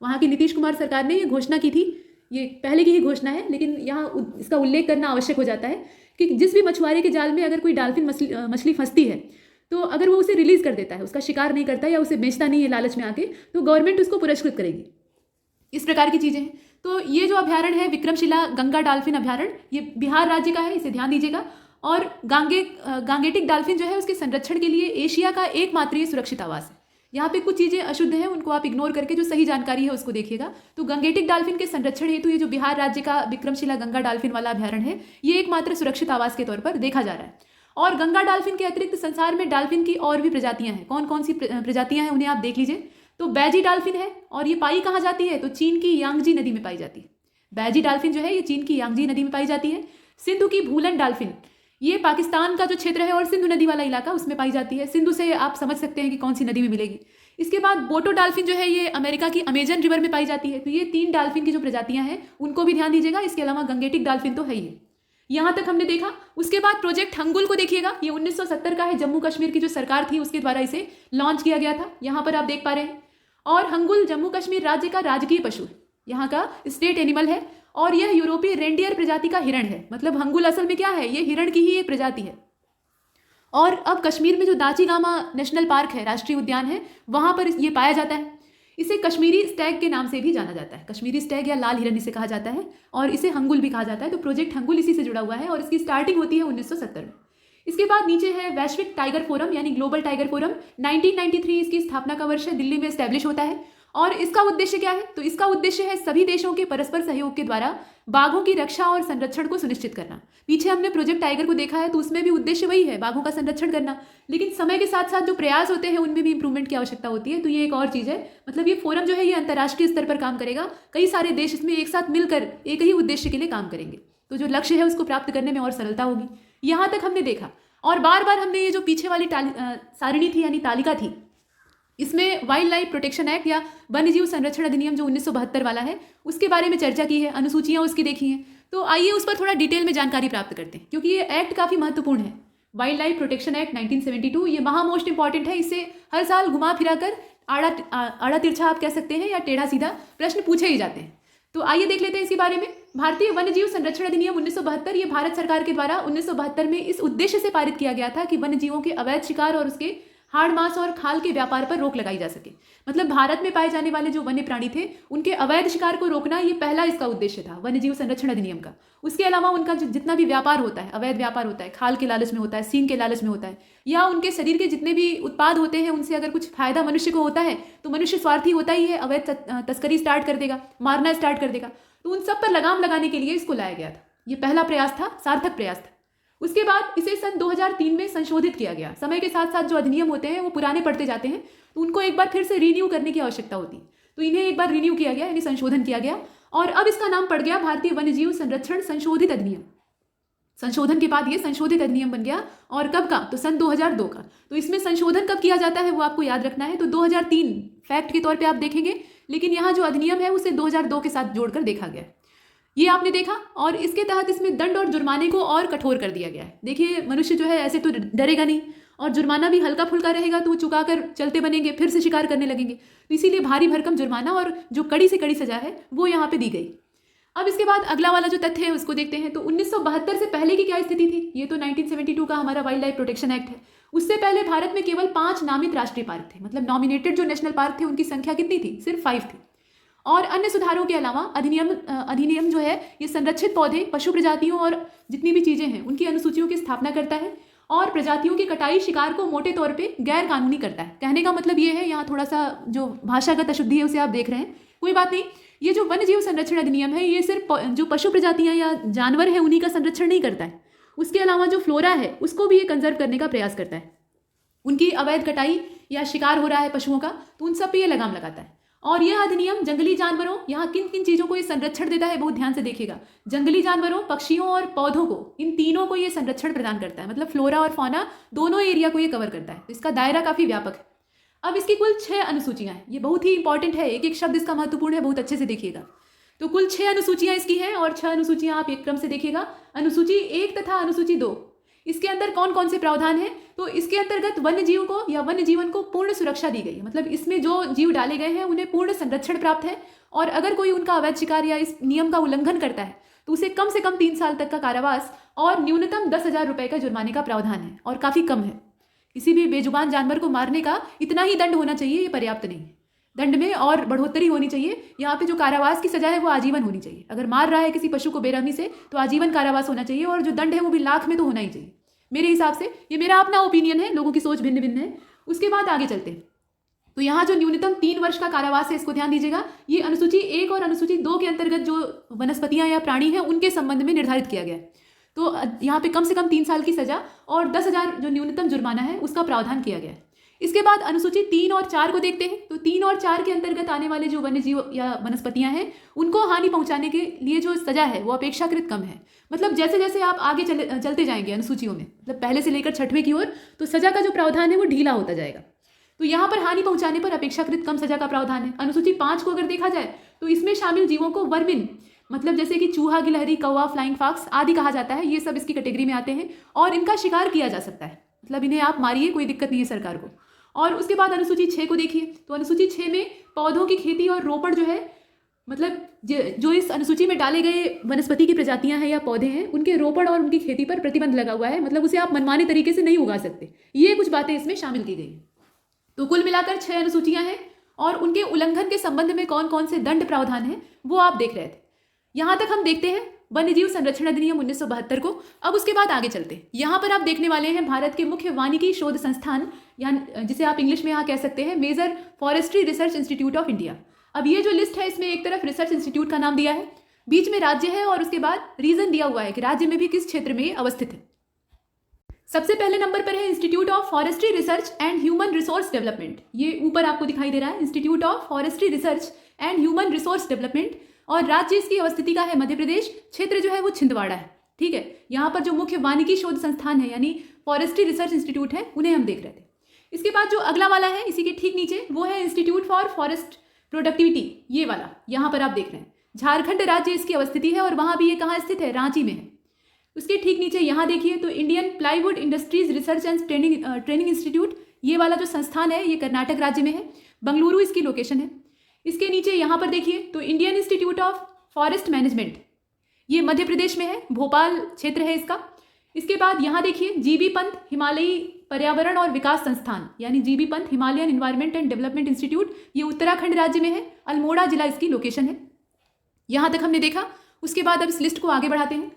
वहाँ की नीतीश कुमार सरकार ने ये घोषणा की थी, ये पहले की ही घोषणा है, लेकिन यहाँ इसका उल्लेख करना आवश्यक हो जाता है कि जिस भी मछुआरे के जाल में अगर कोई डाल्फिन मछली फंसती है, तो अगर वो उसे रिलीज कर देता है, उसका शिकार नहीं करता या उसे बेचता नहीं है लालच में आके, तो गवर्नमेंट उसको पुरस्कृत करेगी। इस प्रकार की चीज़ें हैं। तो ये जो अभ्यारण्य है विक्रमशिला गंगा डाल्फिन अभ्यारण्य, ये बिहार राज्य का है, इसे ध्यान दीजिएगा। और गांगेटिक डाल्फिन जो है उसके संरक्षण के लिए एशिया का एकमात्र सुरक्षित आवास है। यहाँ पे कुछ चीज़ें अशुद्ध हैं, उनको आप इग्नोर करके जो सही जानकारी है उसको देखिएगा। तो गंगेटिक डॉल्फिन के संरक्षण हेतु ये जो बिहार राज्य का विक्रमशिला गंगा डॉल्फिन वाला अभ्यारण्य है, ये एकमात्र सुरक्षित आवास के तौर पर देखा जा रहा है। और गंगा डॉल्फिन के अतिरिक्त संसार में डॉल्फिन की और भी प्रजातियां हैं। कौन कौन सी प्रजातियां हैं उन्हें आप देख लीजिए। तो बैजी डॉल्फिन है, और ये पाई कहाँ जाती है, तो चीन की यांगजी नदी में पाई जाती है। बैजी डॉल्फिन जो है ये चीन की यांगजी नदी में पाई जाती है। सिंधु की भूलन डॉल्फिन, ये पाकिस्तान का जो क्षेत्र है और सिंधु नदी वाला इलाका उसमें पाई जाती है। सिंधु से आप समझ सकते हैं कि कौन सी नदी में मिलेगी। इसके बाद बोटो डॉल्फिन जो है ये अमेरिका की अमेजन रिवर में पाई जाती है। तो ये 3 डॉल्फिन की जो प्रजातियां हैं उनको भी ध्यान दीजिएगा। इसके अलावा गंगेटिक डॉल्फिन तो है ही है। यहाँ तक हमने देखा। उसके बाद प्रोजेक्ट हंगुल को देखिएगा, ये 1970 का है। जम्मू कश्मीर की जो सरकार थी उसके द्वारा इसे लॉन्च किया गया था, यहाँ पर आप देख पा रहे हैं। और हंगुल जम्मू कश्मीर राज्य का राजकीय पशु है, यहाँ का स्टेट एनिमल है। और यह यूरोपीय रेंडियर प्रजाति का हिरण है। मतलब हंगुल असल में क्या है, ये हिरण की ही एक प्रजाति है। और अब कश्मीर में जो दाचीगामा नेशनल पार्क है, राष्ट्रीय उद्यान है, वहाँ पर ये पाया जाता है। इसे कश्मीरी स्टैग के नाम से भी जाना जाता है। कश्मीरी स्टैग या लाल हिरन इसे कहा जाता है, और इसे हंगुल भी कहा जाता है। तो प्रोजेक्ट हंगुल इसी से जुड़ा हुआ है, और इसकी स्टार्टिंग होती है 1970 में। इसके बाद नीचे है वैश्विक टाइगर फोरम, यानी ग्लोबल टाइगर फोरम। 1993 इसकी स्थापना का वर्ष है, दिल्ली में स्टैब्लिश होता है। और इसका उद्देश्य क्या है, तो इसका उद्देश्य है सभी देशों के परस्पर सहयोग के द्वारा बाघों की रक्षा और संरक्षण को सुनिश्चित करना। पीछे हमने प्रोजेक्ट टाइगर को देखा है, तो उसमें भी उद्देश्य वही है, बाघों का संरक्षण करना। लेकिन समय के साथ साथ जो प्रयास होते हैं उनमें भी इंप्रूवमेंट की आवश्यकता होती है। तो ये एक और चीज़ है। मतलब ये फोरम जो है ये अंतर्राष्ट्रीय स्तर पर काम करेगा। कई सारे देश इसमें एक साथ मिलकर एक ही उद्देश्य के लिए काम करेंगे, तो जो लक्ष्य है उसको प्राप्त करने में और सरलता होगी। यहाँ तक हमने देखा। और बार बार हमने ये जो पीछे वाली सारिणी थी यानी तालिका थी, इसमें वाइल्ड लाइफ प्रोटेक्शन एक्ट या वन्यजीव संरक्षण अधिनियम जो 1972 वाला है उसके बारे में चर्चा की है, अनुसूचियां उसकी देखी हैं। तो आइए उस पर थोड़ा डिटेल में जानकारी प्राप्त करते हैं, क्योंकि ये एक्ट काफ़ी महत्वपूर्ण है। वाइल्ड लाइफ प्रोटेक्शन एक्ट 1972 ये महा मोस्ट इंपॉर्टेंट है। इससे हर साल घुमा फिरा कर आड़ा तिरछा आप कह सकते हैं या टेढ़ा सीधा प्रश्न पूछे ही जाते हैं। तो आइए देख लेते हैं इसके बारे में। भारतीय वन्यजीव संरक्षण अधिनियम 1972 ये भारत सरकार के द्वारा 1972 में इस उद्देश्य से पारित किया गया था कि वन्यजीवों के अवैध शिकार और उसके हाड़ मांस और खाल के व्यापार पर रोक लगाई जा सके। मतलब भारत में पाए जाने वाले जो वन्य प्राणी थे उनके अवैध शिकार को रोकना, ये पहला इसका उद्देश्य था वन्यजीव संरक्षण अधिनियम का। उसके अलावा उनका जितना भी व्यापार होता है, अवैध व्यापार होता है, खाल के लालच में होता है, सींग के लालच में होता है, या उनके शरीर के जितने भी उत्पाद होते हैं उनसे अगर कुछ फायदा मनुष्य को होता है तो मनुष्य स्वार्थी होता ही है, अवैध तस्करी स्टार्ट कर देगा, मारना स्टार्ट कर देगा। तो उन सब पर लगाम लगाने के लिए इसको लाया गया था। ये पहला प्रयास था, सार्थक प्रयास था। उसके बाद इसे सन 2003 में संशोधित किया गया। समय के साथ साथ जो अधिनियम होते हैं वो पुराने पड़ते जाते हैं, तो उनको एक बार फिर से रिन्यू करने की आवश्यकता होती है। तो इन्हें एक बार रिन्यू किया गया, यानी संशोधन किया गया, और अब इसका नाम पड़ गया भारतीय वन्यजीव संरक्षण संशोधित अधिनियम। संशोधन के बाद ये संशोधित अधिनियम बन गया। और कब का, तो सन 2002 का। तो इसमें संशोधन कब किया जाता है वो आपको याद रखना है। तो 2003 फैक्ट के तौर पर आप देखेंगे, लेकिन यहाँ जो अधिनियम है उसे 2002 के साथ जोड़कर देखा गया। ये आपने देखा। और इसके तहत इसमें दंड और जुर्माने को और कठोर कर दिया गया है। देखिए मनुष्य जो है ऐसे तो डरेगा नहीं, और जुर्माना भी हल्का फुल्का रहेगा, तो वो चुकाकर चलते बनेंगे, फिर से शिकार करने लगेंगे। तो इसीलिए भारी भरकम जुर्माना और जो कड़ी से कड़ी सजा है वो यहाँ पे दी गई। अब इसके बाद अगला वाला जो तथ्य है उसको देखते हैं। तो 1972 से पहले की क्या स्थिति थी। ये तो 1972 का हमारा वाइल्ड लाइफ प्रोटेक्शन एक्ट है। उससे पहले भारत में केवल 5 नामित राष्ट्रीय पार्क थे। मतलब नॉमिनेटेड जो नेशनल पार्क थे उनकी संख्या कितनी थी, सिर्फ 5 थी। और अन्य सुधारों के अलावा अधिनियम जो है ये संरक्षित पौधे, पशु प्रजातियों और जितनी भी चीज़ें हैं उनकी अनुसूचियों की स्थापना करता है, और प्रजातियों की कटाई, शिकार को मोटे तौर पे गैर कानूनी करता है। कहने का मतलब ये है, यहाँ थोड़ा सा जो भाषागत अशुद्धि है उसे आप देख रहे हैं, कोई बात नहीं। ये जो वन्यजीव संरक्षण अधिनियम है ये सिर्फ जो पशु प्रजातियाँ या जानवर हैं उन्हीं का संरक्षण नहीं करता है, उसके अलावा जो फ्लोरा है उसको भी ये कंजर्व करने का प्रयास करता है। उनकी अवैध कटाई या शिकार हो रहा है पशुओं का, तो उन सब पे ये लगाम लगाता है। और यह अधिनियम जंगली जानवरों, यहाँ किन किन चीज़ों को ये संरक्षण देता है बहुत ध्यान से देखिएगा। जंगली जानवरों, पक्षियों और पौधों को, इन तीनों को ये संरक्षण प्रदान करता है। मतलब फ्लोरा और फौना दोनों एरिया को ये कवर करता है। तो इसका दायरा काफ़ी व्यापक है। अब इसकी कुल 6 अनुसूचियाँ हैं। ये बहुत ही इंपॉर्टेंट है, एक एक शब्द इसका महत्वपूर्ण है, बहुत अच्छे से देखिएगा। तो कुल 6 अनुसूचियाँ इसकी हैं, और 6 अनुसूचियाँ आप एक क्रम से देखिएगा। अनुसूची 1 तथा अनुसूची 2, इसके अंदर कौन कौन से प्रावधान हैं। तो इसके अंतर्गत वन्य जीव को या वन्य जीवन को पूर्ण सुरक्षा दी गई है। मतलब इसमें जो जीव डाले गए हैं उन्हें पूर्ण संरक्षण प्राप्त है, और अगर कोई उनका अवैध शिकार या इस नियम का उल्लंघन करता है तो उसे कम से कम 3 साल तक का कारावास और न्यूनतम 10,000 रुपये का जुर्माने का प्रावधान है, और काफ़ी कम है। किसी भी बेजुबान जानवर को मारने का इतना ही दंड होना चाहिए, ये पर्याप्त नहीं है। दंड में और बढ़ोतरी होनी चाहिए। यहाँ पे जो कारावास की सजा है वो आजीवन होनी चाहिए। अगर मार रहा है किसी पशु को बेरहमी से तो आजीवन कारावास होना चाहिए, और जो दंड है वो भी लाख में तो होना ही चाहिए मेरे हिसाब से। ये मेरा अपना ओपिनियन है, लोगों की सोच भिन्न भिन्न है। उसके बाद आगे चलते हैं। तो यहाँ जो न्यूनतम 3 वर्ष का कारावास है, इसको ध्यान दीजिएगा, ये अनुसूची 1 और अनुसूची 2 के अंतर्गत जो वनस्पतियां या प्राणी हैं उनके संबंध में निर्धारित किया गया है। तो यहाँ पे कम से कम 3 साल की सजा और 10,000 जो न्यूनतम जुर्माना है उसका प्रावधान किया गया है। इसके बाद अनुसूची 3 और 4 को देखते हैं। तो 3 और 4 के अंतर्गत आने वाले जो वन्य जीव या वनस्पतियां हैं उनको हानि पहुंचाने के लिए जो सजा है वो अपेक्षाकृत कम है। मतलब जैसे जैसे आप आगे चलते जाएंगे अनुसूचियों में, मतलब पहले से लेकर 6वें की ओर, तो सजा का जो प्रावधान है वो ढीला होता जाएगा। तो यहाँ पर हानि पहुंचाने पर अपेक्षाकृत कम सजा का प्रावधान है। अनुसूची 5 को अगर देखा जाए तो इसमें शामिल जीवों को वर्मिन, मतलब जैसे कि चूहा, गिलहरी, कौवा, फ्लाइंग फॉक्स आदि कहा जाता है, ये सब इसकी कैटेगरी में आते हैं और इनका शिकार किया जा सकता है। मतलब इन्हें आप मारिए, कोई दिक्कत नहीं है सरकार को। और उसके बाद अनुसूची 6 को देखिए। तो अनुसूची 6 में पौधों की खेती और रोपण जो है, मतलब जो इस अनुसूची में डाले गए वनस्पति की प्रजातियां हैं या पौधे हैं, उनके रोपण और उनकी खेती पर प्रतिबंध लगा हुआ है। मतलब उसे आप मनमाने तरीके से नहीं उगा सकते। ये कुछ बातें इसमें शामिल की गई। तो कुल मिलाकर 6 अनुसूचियां हैं और उनके उल्लंघन के संबंध में कौन कौन से दंड प्रावधान हैं वो आप देख रहे थे। यहां तक हम देखते हैं वन्यजीव संरक्षण अधिनियम 1972 को। अब उसके बाद आगे चलते हैं। यहाँ पर आप देखने वाले हैं भारत के मुख्य वानिकी शोध संस्थान, या जिसे आप इंग्लिश में यहाँ कह सकते हैं major forestry research institute of India. अब ये जो लिस्ट है इसमें एक तरफ रिसर्च इंस्टीट्यूट का नाम दिया है, बीच में राज्य है और उसके बाद रीजन दिया हुआ है कि राज्य में भी किस क्षेत्र में अवस्थित है। सबसे पहले नंबर पर है institute of forestry research and human resource development. ये ऊपर आपको दिखाई दे रहा है, institute of forestry research and human resource development, और राज्य इसकी अवस्थिति का है मध्य प्रदेश, क्षेत्र जो है वो छिंदवाड़ा है। ठीक है, यहाँ पर जो मुख्य वानिकी शोध संस्थान है यानी फॉरेस्ट्री रिसर्च इंस्टीट्यूट है, उन्हें हम देख रहे थे। इसके बाद जो अगला वाला है इसी के ठीक नीचे, वो है इंस्टीट्यूट फॉर फॉरेस्ट प्रोडक्टिविटी। ये वाला यहाँ पर आप देख रहे हैं, झारखंड राज्य इसकी अवस्थिति है और वहाँ भी ये कहाँ स्थित है, रांची में है। उसके ठीक नीचे यहाँ देखिए तो Indian plywood industries research and training institute, ये वाला जो संस्थान है ये कर्नाटक राज्य में है, बंगलुरु इसकी लोकेशन है। इसके नीचे यहाँ पर देखिए तो Indian institute of forest management, ये मध्य प्रदेश में है, भोपाल क्षेत्र है इसका। इसके बाद यहाँ देखिए जीबी पंत हिमालयी पर्यावरण और विकास संस्थान, यानी GB Pant Himalayan environment and development institute, ये उत्तराखंड राज्य में है, अल्मोड़ा जिला इसकी लोकेशन है। यहाँ तक हमने देखा। उसके बाद अब इस लिस्ट को आगे बढ़ाते हैं।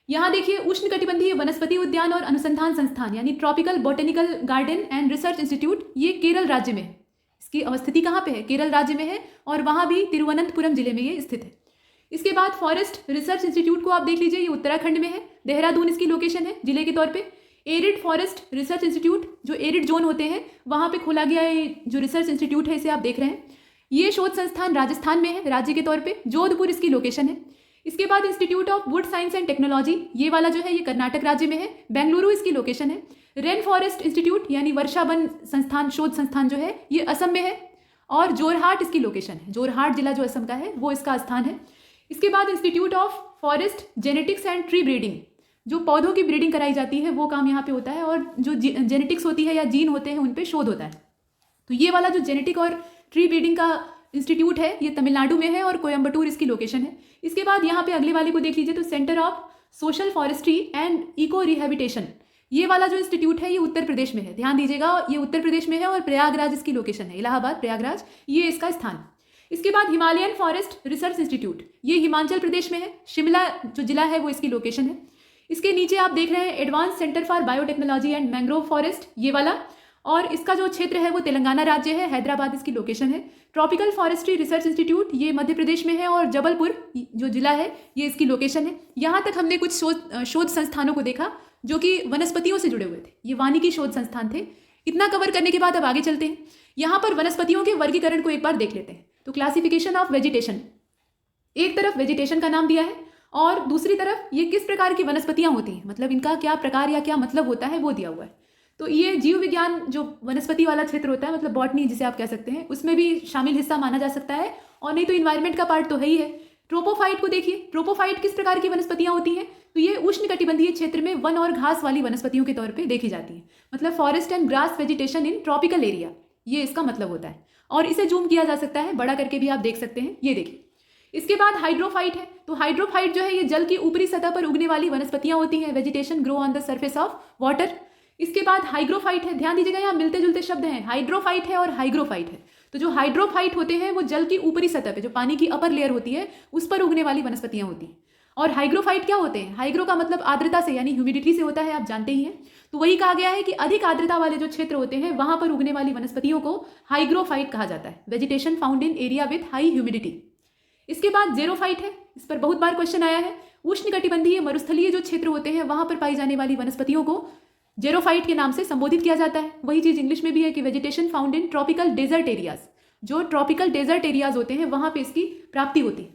यहाँ देखिए उष्णकटिबंधीय वनस्पति उद्यान और अनुसंधान संस्थान यानी tropical botanical garden and research institute, ये केरल राज्य में है। इसकी अवस्थिति कहाँ पे है, केरल राज्य में है और वहाँ भी तिरुवनंतपुरम जिले में ये स्थित है। इसके बाद फॉरेस्ट रिसर्च इंस्टीट्यूट को आप देख लीजिए, ये उत्तराखंड में है, देहरादून इसकी लोकेशन है जिले के तौर पे। एरिड फॉरेस्ट रिसर्च इंस्टीट्यूट, जो एरिड जोन होते हैं वहाँ पे खोला गया है जो रिसर्च इंस्टीट्यूट है, इसे आप देख रहे हैं। ये शोध संस्थान राजस्थान में है, राज्य के तौर पे, जोधपुर इसकी लोकेशन है। इसके बाद institute of would science and technology, ये वाला जो है ये कर्नाटक राज्य में है, बेंगलुरु इसकी लोकेशन है। रेन फॉरेस्ट इंस्टीट्यूट यानी वर्षा वन संस्थान, शोध संस्थान जो है ये असम में है और जोरहाट इसकी लोकेशन है, जोरहाट जिला जो असम का है वो इसका स्थान है। इसके बाद institute of forest genetics and tree breeding, जो पौधों की ब्रीडिंग कराई जाती है वो काम यहाँ पे होता है और जो जेनेटिक्स होती है या जीन होते हैं उन पे शोध होता है। तो ये वाला जो जेनेटिक और ट्री ब्रीडिंग का इंस्टीट्यूट है ये तमिलनाडु में है और कोयम्बटूर इसकी लोकेशन है। इसके बाद यहाँ पे अगले वाले को देख लीजिए तो centre of social forestry and eco rehabilitation, ये वाला जो इंस्टीट्यूट है ये उत्तर प्रदेश में है। ध्यान दीजिएगा, ये उत्तर प्रदेश में है और प्रयागराज इसकी लोकेशन है, इलाहाबाद प्रयागराज ये इसका स्थान। इसके बाद हिमालयन फॉरेस्ट रिसर्च इंस्टीट्यूट, ये हिमाचल प्रदेश में है, शिमला जो जिला है वो इसकी लोकेशन है। इसके नीचे आप देख रहे हैं advance centre for biotechnology and mangrove forest, ये वाला, और इसका जो क्षेत्र है वो तेलंगाना राज्य है, हैदराबाद इसकी लोकेशन है। ट्रॉपिकल फॉरेस्ट्री रिसर्च इंस्टीट्यूट, ये मध्य प्रदेश में है और जबलपुर जो जिला है ये इसकी लोकेशन है। यहाँ तक हमने कुछ शोध संस्थानों को देखा जो कि वनस्पतियों से जुड़े हुए थे, ये वानिकी शोध संस्थान थे। इतना कवर करने के बाद अब आगे चलते हैं। यहाँ पर वनस्पतियों के वर्गीकरण को एक बार देख लेते हैं। तो क्लासिफिकेशन ऑफ वेजिटेशन, एक तरफ वेजिटेशन का नाम दिया है और दूसरी तरफ ये किस प्रकार की वनस्पतियां होती हैं, मतलब इनका क्या प्रकार या क्या मतलब होता है वो दिया हुआ है। तो ये जीव विज्ञान जो वनस्पति वाला क्षेत्र होता है, मतलब बॉटनी जिसे आप कह सकते हैं, उसमें भी शामिल हिस्सा माना जा सकता है और नहीं तो इन्वायरमेंट का पार्ट तो है ही है। ट्रोपोफाइट को देखिए, ट्रोपोफाइट किस प्रकार की वनस्पतियां होती हैं, तो ये उष्णकटिबंधीय क्षेत्र में वन और घास वाली वनस्पतियों के तौर पे देखी जाती है, मतलब forest and grass vegetation in tropical area, ये इसका मतलब होता है। और इसे जूम किया जा सकता है, बड़ा करके भी आप देख सकते हैं, ये देखिए। इसके बाद हाइड्रोफाइट है, तो हाइड्रोफाइट जो है ये जल की ऊपरी सतह पर उगने वाली वनस्पतियां होती हैं, vegetation grow on the surface of water. इसके बाद हाइग्रोफाइट है, ध्यान दीजिएगा यहाँ मिलते जुलते शब्द हैं, हाइड्रोफाइट है और हाइग्रोफाइट है। तो जो हाइड्रोफाइट होते हैं वो जल की ऊपरी सतह पे, जो पानी की अपर लेयर होती है उस पर उगने वाली वनस्पतियां होती हैं। और हाइग्रोफाइट क्या होते हैं? हाइग्रो का मतलब आर्द्रता से यानी ह्यूमिडिटी से होता है, आप जानते ही हैं। तो वही कहा गया है कि अधिक आर्द्रता वाले जो क्षेत्र होते हैं वहां पर उगने वाली वनस्पतियों को हाइग्रोफाइट कहा जाता है, vegetation found in area with high humidity. इसके बाद जेरोफाइट है, इस पर बहुत बार क्वेश्चन आया है। उष्णकटिबंधीय मरुस्थलीय जो क्षेत्र होते हैं वहां पर पाई जाने वाली वनस्पतियों को जेरोफाइट के नाम से संबोधित किया जाता है। वही चीज इंग्लिश में भी है कि vegetation found in tropical desert areas, जो ट्रॉपिकल डेजर्ट एरियाज होते हैं वहां पे इसकी प्राप्ति होती है।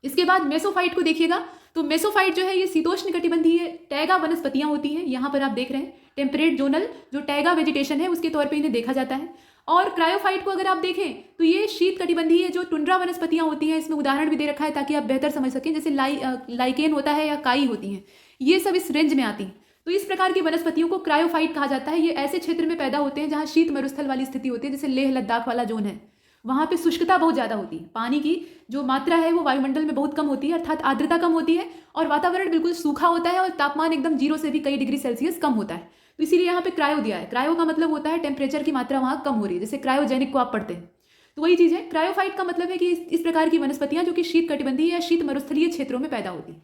इसके बाद मेसोफाइट को देखिएगा, तो मेसोफाइट जो है ये शीतोष्ण कटिबंधीय टैगा वनस्पतियां होती हैं। यहाँ पर आप देख रहे हैं टेम्परेट जोनल जो टैगा वेजिटेशन है उसके तौर पे इन्हें देखा जाता है। और क्रायोफाइट को अगर आप देखें तो ये शीत कटिबंधीय जो टुंड्रा वनस्पतियां होती हैं, इसमें उदाहरण भी दे रखा है ताकि आप बेहतर समझ सकें, जैसे लाइकेन होता है या काई होती हैं, ये सब इस रेंज में आती हैं। तो इस प्रकार की वनस्पतियों को क्रायोफाइट कहा जाता है। ये ऐसे क्षेत्र में पैदा होते हैं जहाँ शीत मरुस्थल वाली स्थिति होती है, जैसे लेह लद्दाख वाला जोन है, वहाँ पे शुष्कता बहुत ज़्यादा होती है, पानी की जो मात्रा है वो वायुमंडल में बहुत कम होती है, अर्थात आर्द्रता कम होती है और वातावरण बिल्कुल सूखा होता है और तापमान एकदम 0 से भी कई डिग्री सेल्सियस कम होता है। तो इसीलिए यहाँ पे क्रायो दिया है। क्रायो का मतलब होता है टेम्परेचर की मात्रा वहाँ कम हो रही है, जैसे क्रायोजेनिक को आप पढ़ते हैं। तो वही चीज़ है, क्रायोफाइट का मतलब है कि इस प्रकार की वनस्पतियाँ जो कि शीत कटिबंधीय या शीत मरुस्थलीय क्षेत्रों में पैदा होती हैं।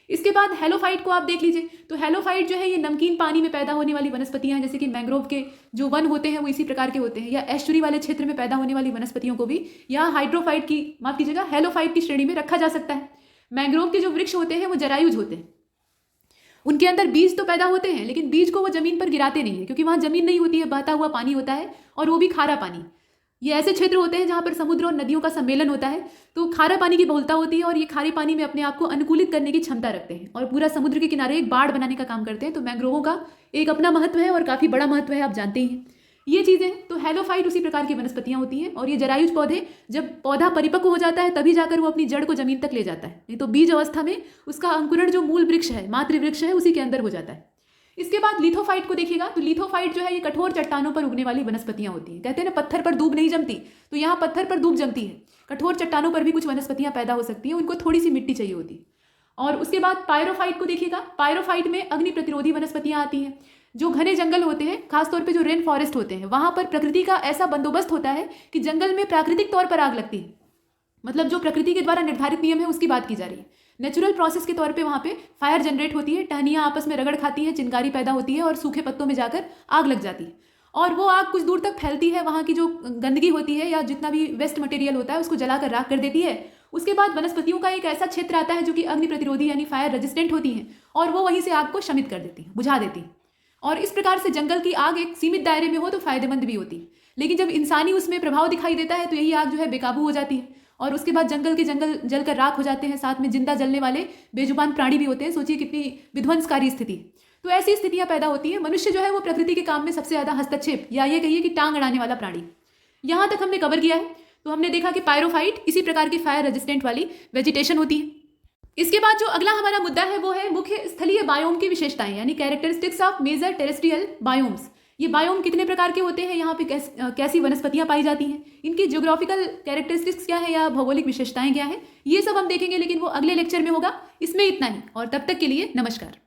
इसके बाद हेलोफाइट को आप देख लीजिए, तो हेलोफाइट जो है ये नमकीन पानी में पैदा होने वाली वनस्पतियां हैं, जैसे कि मैंग्रोव के जो वन होते हैं वो इसी प्रकार के होते हैं, या एस्चुरी वाले क्षेत्र में पैदा होने वाली वनस्पतियों को भी यहाँ हाइड्रोफाइट की माफ कीजिएगा हेलोफाइट की श्रेणी में रखा जा सकता है। मैंग्रोव के जो वृक्ष होते हैं वो जरायुज होते हैं, उनके अंदर बीज तो पैदा होते हैं लेकिन बीज को वो जमीन पर गिराते नहीं है, क्योंकि वहाँ जमीन नहीं होती है, बहता हुआ पानी होता है और वो भी खारा पानी। ये ऐसे क्षेत्र होते हैं जहाँ पर समुद्र और नदियों का सम्मेलन होता है, तो खारा पानी की बहुलता होती है और ये खारे पानी में अपने आप को अनुकूलित करने की क्षमता रखते हैं और पूरा समुद्र के किनारे एक बाढ़ बनाने का काम करते हैं। तो मैंग्रोवों का एक अपना महत्व है और काफ़ी बड़ा महत्व है, आप जानते ही हैं ये चीज़ें। तो हेलोफाइट उसी प्रकार की वनस्पतियाँ होती हैं और ये जरायुज पौधे, जब पौधा परिपक्व हो जाता है तभी जाकर वो अपनी जड़ को जमीन तक ले जाता है, नहीं तो बीज अवस्था में उसका अंकुरण जो मूल वृक्ष है, मातृ वृक्ष है, उसी के अंदर हो जाता है। इसके बाद लिथोफाइट को देखिएगा, तो लिथोफाइट जो है ये कठोर चट्टानों पर उगने वाली वनस्पतियां होती हैं। कहते हैं ना पत्थर पर दूब नहीं जमती, तो यहाँ पत्थर पर दूब जमती है। कठोर चट्टानों पर भी कुछ वनस्पतियां पैदा हो सकती हैं, उनको थोड़ी सी मिट्टी चाहिए होती है। और उसके बाद पायरोफाइट को देखिएगा, पायरोफाइट में अग्नि प्रतिरोधी वनस्पतियां आती हैं। जो घने जंगल होते हैं, खासतौर पर जो रेन फॉरेस्ट होते हैं, वहां पर प्रकृति का ऐसा बंदोबस्त होता है कि जंगल में प्राकृतिक तौर पर आग लगती है, मतलब जो प्रकृति के द्वारा निर्धारित नियम है उसकी बात की जा रही है। नेचुरल प्रोसेस के तौर पे वहाँ पे फायर जनरेट होती है, टहनियाँ आपस में रगड़ खाती हैं, चिंगारी पैदा होती है और सूखे पत्तों में जाकर आग लग जाती है और वो आग कुछ दूर तक फैलती है, वहाँ की जो गंदगी होती है या जितना भी वेस्ट मटेरियल होता है उसको जलाकर राख कर देती है। उसके बाद वनस्पतियों का एक ऐसा क्षेत्र आता है जो कि अग्नि प्रतिरोधी यानी फायर रेजिस्टेंट होती हैं और वो वहीं से आग को शमित कर देती हैं, बुझा देती हैं। और इस प्रकार से जंगल की आग एक सीमित दायरे में हो तो फायदेमंद भी होती है, लेकिन जब इंसानी उसमें प्रभाव दिखाई देता है तो यही आग जो है बेकाबू हो जाती है और उसके बाद जंगल के जंगल जलकर राख हो जाते हैं, साथ में जिंदा जलने वाले बेजुबान प्राणी भी होते हैं। सोचिए कितनी विध्वंसकारी स्थिति। तो ऐसी स्थितियां पैदा होती हैं। मनुष्य जो है वो प्रकृति के काम में सबसे ज्यादा हस्तक्षेप या ये कहिए कि टांग अड़ाने वाला प्राणी। यहां तक हमने कवर किया है। तो हमने देखा कि पायरोफाइट इसी प्रकार की फायर रेजिस्टेंट वाली वेजिटेशन होती है। इसके बाद जो अगला हमारा मुद्दा है वो है मुख्य स्थलीय बायोम की विशेषताएं, यानी characteristics of major terrestrial biomes. ये बायोम कितने प्रकार के होते हैं, यहाँ पे कैसी वनस्पतियां पाई जाती हैं, इनकी ज्योग्राफिकल कैरेक्टरिस्टिक्स क्या है या भौगोलिक विशेषताएं क्या है, ये सब हम देखेंगे, लेकिन वो अगले लेक्चर में होगा। इसमें इतना ही और तब तक के लिए नमस्कार।